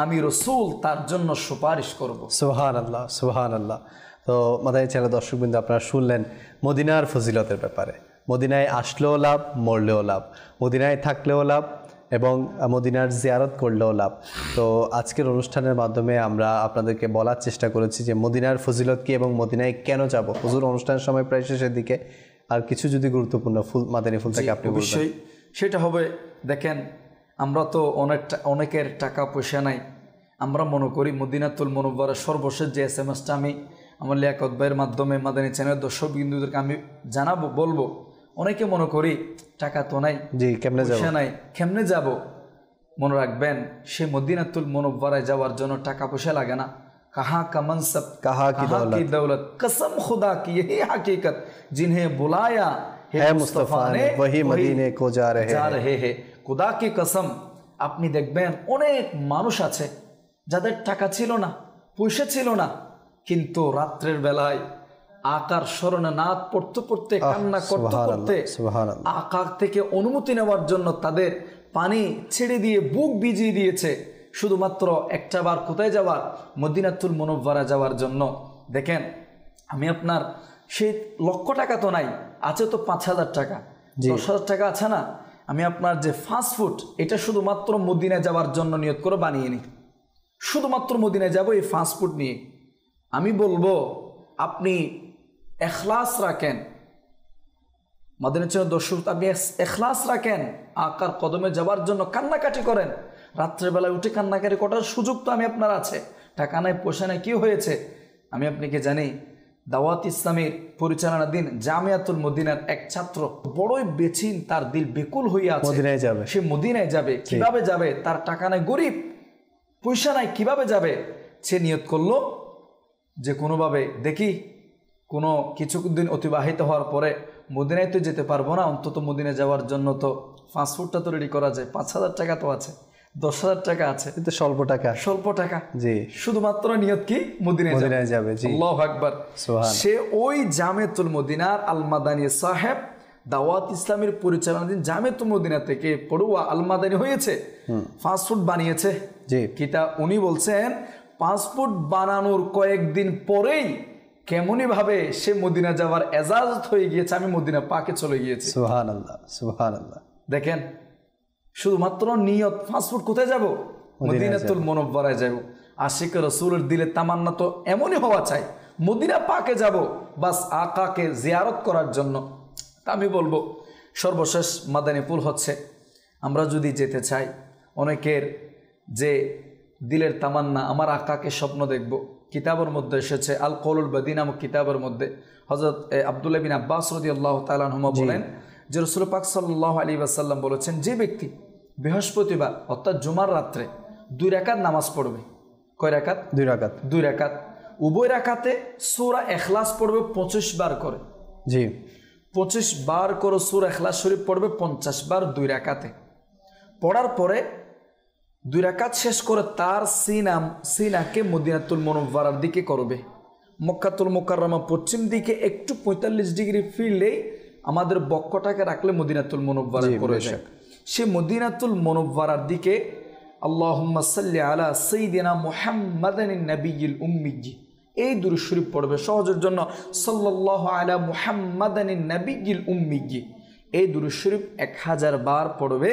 আমি রাসূল তার জন্য সুপারিশ করব। সুবহানাল্লাহ, সুবহানাল্লাহ। তো মাদানী চ্যানেল দর্শকবৃন্দ, আপনারা শুনলেন মদিনার ফজিলতের ব্যাপারে। মদিনায় আসলেও লাভ, মরলেও লাভ, মদিনায় থাকলেও লাভ এবং মদিনার জিয়ারত করলেও লাভ। তো আজকের অনুষ্ঠানের মাধ্যমে আমরা আপনাদেরকে বলার চেষ্টা করেছি যে মদিনার ফজিলত কি এবং মদিনায় কেন যাব। হুজুর, অনুষ্ঠানের সময় প্রায় শেষের দিকে আর কিছু যদি গুরুত্বপূর্ণ ফুল মাদানী ফুল থেকে আপনি বলবেন। সেটা হবে, দেখেন আমরা তো অনেকের টাকা পয়সা নাই, আমরা মনে করি মদিনাতুল মুনাওয়ারা সর্বশেষ যে SMS-টা আমি আমার লিয়াকত ভাইয়ের মাধ্যমে মাদানী চ্যানেলের দর্শক বিন্দুদেরকে আমি জানাবো, বলবো, অনেকে মনে করি টাকা তো নাই, জি কেমনে যাব, পয়সা নাই, কেমনে যাব। মনে রাখবেন, সে মদিনাতুল মুনাওয়ারায় যাওয়ার জন্য টাকা পয়সা লাগে না। कहाँ का मनसब कहाँ की दौलत, कसम खुदा की यही हकीकत, जिन्हें बुलाया है मुस्तफा ने वही मदीने को जा रहे हैं। खुदा की कसम, আপনি দেখবেন অনেক মানুষ আছে যাদের টাকা ছিল না, পয়সা ছিল না, কিন্তু রাত্রের বেলায় আকার স্মরণে নাত পড়তে পড়তে, কান্না করতে করতে আকার থেকে অনুমতি নেওয়ার জন্য তাদের পানি ছেড়ে দিয়ে বুক ভিজিয়ে দিয়েছে, শুধুমাত্র একটা বার কোথায় যাওয়ার? মদিনাতুল মুনাওয়ারা যাওয়ার জন্য। দেখেন, আমি আপনার সেই লক্ষ টাকা তো নাই, আছে তো 5,000 টাকা, 10,000 টাকা আছে না, আমি আপনার যে ফাস্টফুড, এটা শুধুমাত্র মদিনা যাওয়ার জন্য নিয়ত করে বানিয়ে নিই, শুধুমাত্র মদিনা যাব এই ফাস্টফুড নিয়ে। আমি বলবো আপনি এখলাস রাখেন, মদিনা চ্যানেল দর্শক, আপনি এখলাস রাখেন, আকার কদমে যাওয়ার জন্য কান্নাকাটি করেন, রাত্রেবেলায় উঠে কান্নাকাটি করার সুযোগ তো আমি আপনার আছে, টাকা নাই পয়সা নাই, কি হয়েছে? আমি আপনাকে জানি, দাওয়াত ইসলামের পরিচালনাধীন জামিয়াতুল মদিনার এক ছাত্র বড়ই বেচিন, তার দিল বেকুল হয়ে আছে, মদিনায় যাবে, সে মদিনায় যাবে। কিভাবে যাবে? তার টাকা নাই, গরিব, পয়সা নাই, কিভাবে যাবে? সে নিয়ত করলো যে কোনোভাবে দেখি, কোনো কিছুদিন অতিবাহিত হওয়ার পরে মদিনায় তো যেতে পারবো না, অন্তত মদিনায় যাওয়ার জন্য তো ফাস্টফুডটা তো রেডি করা যায়, 5,000 টাকা তো আছে, 10,000 টাকা আছে, কিন্তু স্বল্প টাকা, জি, শুধুমাত্র নিয়ত কি? মদিনায় যাবে। জি, আল্লাহু আকবার। সে ওই জামিয়াতুল মদিনার আল মাদানী সাহেব, দাওয়াত ইসলামের পরিচালনাধীন জামিয়াতুল মদিনা থেকে পড়ুয়া আল মাদানী হয়েছে, ফাস্টফুড বানিয়েছে। জি, কিতা উনি বলছেন, ফাস্টফুড বানানোর কয়েকদিন পরেই কেমনই ভাবে সে মদিনা যাওয়ার এজাজত হয়ে গিয়েছে, আমি মদিনা পাকে চলে গিয়েছি। সুবহানাল্লাহ, সুবহানাল্লাহ। দেখেন, শুধুমাত্র নিয়ত, ফাস্টফুড কোথায় যাব? মদিনাতুল মুনাওয়ারায় যাব। আশিক রাসূলের দিলে তামান্না তো এমনই হওয়া চাই, মদিনা পাকে যাব বাস আকাকে জিয়ারত করার জন্য। তা আমি বলবো, সর্বশেষ মাদানী ফুল হচ্ছে, আমরা যদি যেতে চাই, অনেকের যে দিলের তামান্না, আমার আকাকে স্বপ্ন দেখব। কিতাবের মধ্যে এসেছে, আল কৌলুল বাদী নামক কিতাবের মধ্যে হযরত আব্দুল্লাহ বিন আব্বাস রাদিয়াল্লাহু তাআলা আনহুমা বলেন যে রাসূল পাক সাল্লাল্লাহু আলাইহি ওয়াসাল্লাম বলেছেন, যে ব্যক্তি বৃহস্পতিবার অর্থাৎ জুমার রাত্রে 2 রাকাত নামাজ পড়বে, কয় রাকাত? 2 রাকাত, উভয় রাকাতে সূরা ইখলাস পড়বে 25 বার করে। জি, 25 বার করে সূরা ইখলাস শরীফ পড়বে 50 বার 2 রাকাতে। পড়ার পরে 2 রাকাত শেষ করে তার সিনাকে মদিনাতুল মুনাওয়ারার দিকে করবে। মক্কাতুল মুকাররমা পশ্চিম দিকে একটু 45 ডিগ্রি ফিরলেই আমাদের বক্ষটাকে রাখলে মদিনাতুল মুনাওয়ারা পড়ে যায়। সে মদিনাতুল মুনাওয়ারার দিকে আল্লাহুম্মা সাল্লি আলা সাইয়্যিদিনা মুহাম্মাদিন নাবিয়্যিল উম্মিয়্যি এই দুরূদ শরীফ পড়বে। সহজের জন্য সাল্লাল্লাহু আলা মুহাম্মাদিন নাবিয়্যিল উম্মিয়্যি এই দুরূদ শরীফ 1000 বার পড়বে।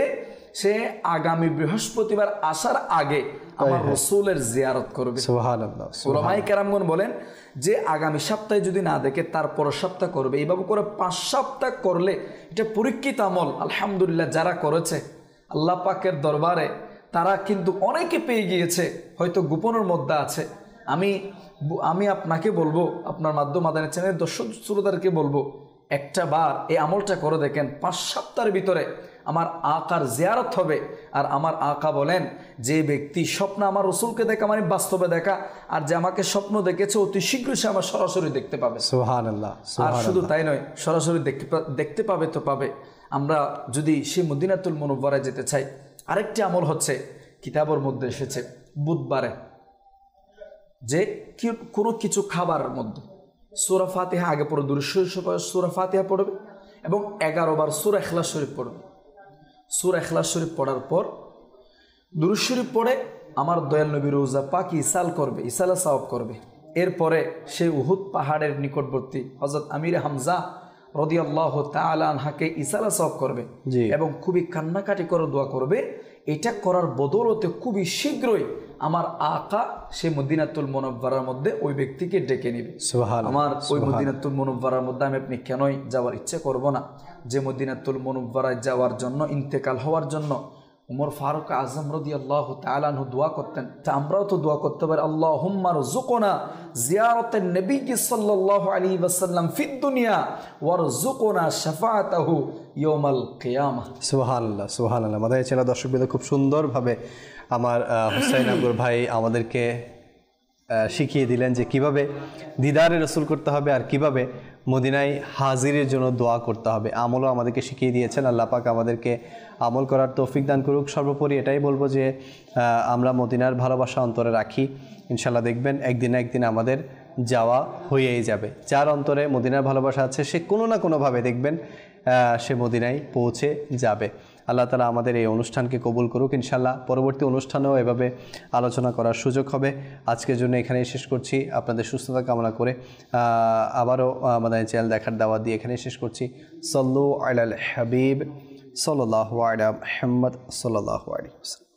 সে আগামী বৃহস্পতিবার আসার আগে আমার রাসূলের জিয়ারত করবে। সুবহানাল্লাহ। উলামায়ে কেরামগণ বলেন যে আগামী সপ্তাহে যদি না দেখে তারপর সপ্তাহ করবে। এইভাবে করে 5 সপ্তাহ করলে এটা পরীক্ষিত আমল। আলহামদুলিল্লাহ যারা করেছে আল্লাহ পাকের দরবারে তারা কিন্তু অনেকে পেয়ে গিয়েছে, হয়তো গোপনের মধ্যে আছে। আমি আপনাকে বলবো, আপনার মাধ্যমে মাদানী চ্যানেলের দর্শক শ্রোতাদেরকে বলবো, একটা বার এই আমলটা করে দেখেন। 5 সপ্তাহের ভিতরে আমার আকার জিয়ারত হবে। আর আমার আকা বলেন, যে ব্যক্তি স্বপ্ন আমার রসুলকে দেখা মানে বাস্তবে দেখা, আর যে আমাকে স্বপ্ন দেখেছে অতি শীঘ্রই সে আমার সরাসরি দেখতে পাবে। সুবহানাল্লাহ। আর শুধু তাই নয়, সরাসরি দেখতে পাবে তো পাবে। আমরা যদি সে মদিনাতুল মুনাওয়ারায় যেতে চাই, আরেকটি আমল হচ্ছে কিতাবের মধ্যে এসেছে বুধবারে যে কোনো কিছু খাবারের মধ্যে সূরা ফাতিহা আগে পড়ে দুরূদ শরীফ সূরা ফাতিহা পড়বে এবং 11 বার সূরা ইখলাস শরীফ পড়বে। সূরা ইখলাস শরীফ পড়ার পর দুরূদ শরীফ পড়ে আমার দয়াল নবী রওজা পাক ইসাল করবে, ইসালা সাওয়াব করবে। এরপরে সেই উহুদ পাহাড়ের নিকটবর্তী হযরত আমির হামজা রাদিয়াল্লাহু তাআলা আনহাকে ইসালা সাওয়াব করবে এবং খুবই কান্নাকাটি করে দোয়া করবে। এটা করার বদৌলতে খুবই শীঘ্রই আমার আকা সে মদিনাতুল মুনাওয়ারার মধ্যে ওই ব্যক্তিকে ডেকে নেবে। আমার ওই মদিনাতুল মুনাওয়ারার মধ্যে আমি আপনি কেনই যাওয়ার ইচ্ছে করব না, যে মদিনাতুল মুনাওয়ারায় যাওয়ার জন্য, ইন্তেকাল হওয়ার জন্য উমর ফারুক আজম রাদিয়াল্লাহু তাআলা আনহু দোয়া করতেন। তা আমরাও তো দোয়া করতে পারি, আল্লাহুম্মা রযুকনা জিয়ারাতান নবী সাল্লাল্লাহু আলাইহি ওয়াসাল্লাম ফিদ দুনিয়া ওয়ারযুকনা শাফাআতাহু ইয়াউমাল কিয়ামাহ। সুবহানাল্লাহ, সুবহানাল্লাহ। মাদানী চ্যানেল দর্শকবৃন্দ খুব সুন্দরভাবে আমার হুসাইন আকবর ভাই আমাদেরকে শিখিয়ে দিলেন যে কিভাবে দিদারে রসুল করতে হবে আর কিভাবে মদিনায় হাজিরের জন্য দোয়া করতে হবে। আমলও আমাদেরকে শিখিয়ে দিয়েছেন। আল্লাহ পাক আমাদেরকে আমল করার তৌফিক দান করুক। সর্বোপরি এটাই বলবো যে আমরা মদিনার ভালোবাসা অন্তরে রাখি, ইনশাল্লাহ দেখবেন একদিন না একদিন আমাদের যাওয়া হয়েই যাবে। যার অন্তরে মদিনার ভালোবাসা আছে সে কোনো না কোনোভাবে দেখবেন সে মদিনায় পৌঁছে যাবে। আল্লাহ তাআলা আমাদের এই অনুষ্ঠানকে কবুল করুক। ইনশাল্লাহ পরবর্তী অনুষ্ঠানেও এভাবে আলোচনা করার সুযোগ হবে। আজকের জন্য এখানেই শেষ করছি, আপনাদের সুস্থতা কামনা করে আবারও মাদানী চ্যানেল দেখার দাওয়াত দিয়ে এখানেই শেষ করছি। সল্লু আলাল হাবিব সাল্লাল্লাহু আলা মুহাম্মদ সাল্লাল্লাহু আলাইহি ওয়াসাল্লাম।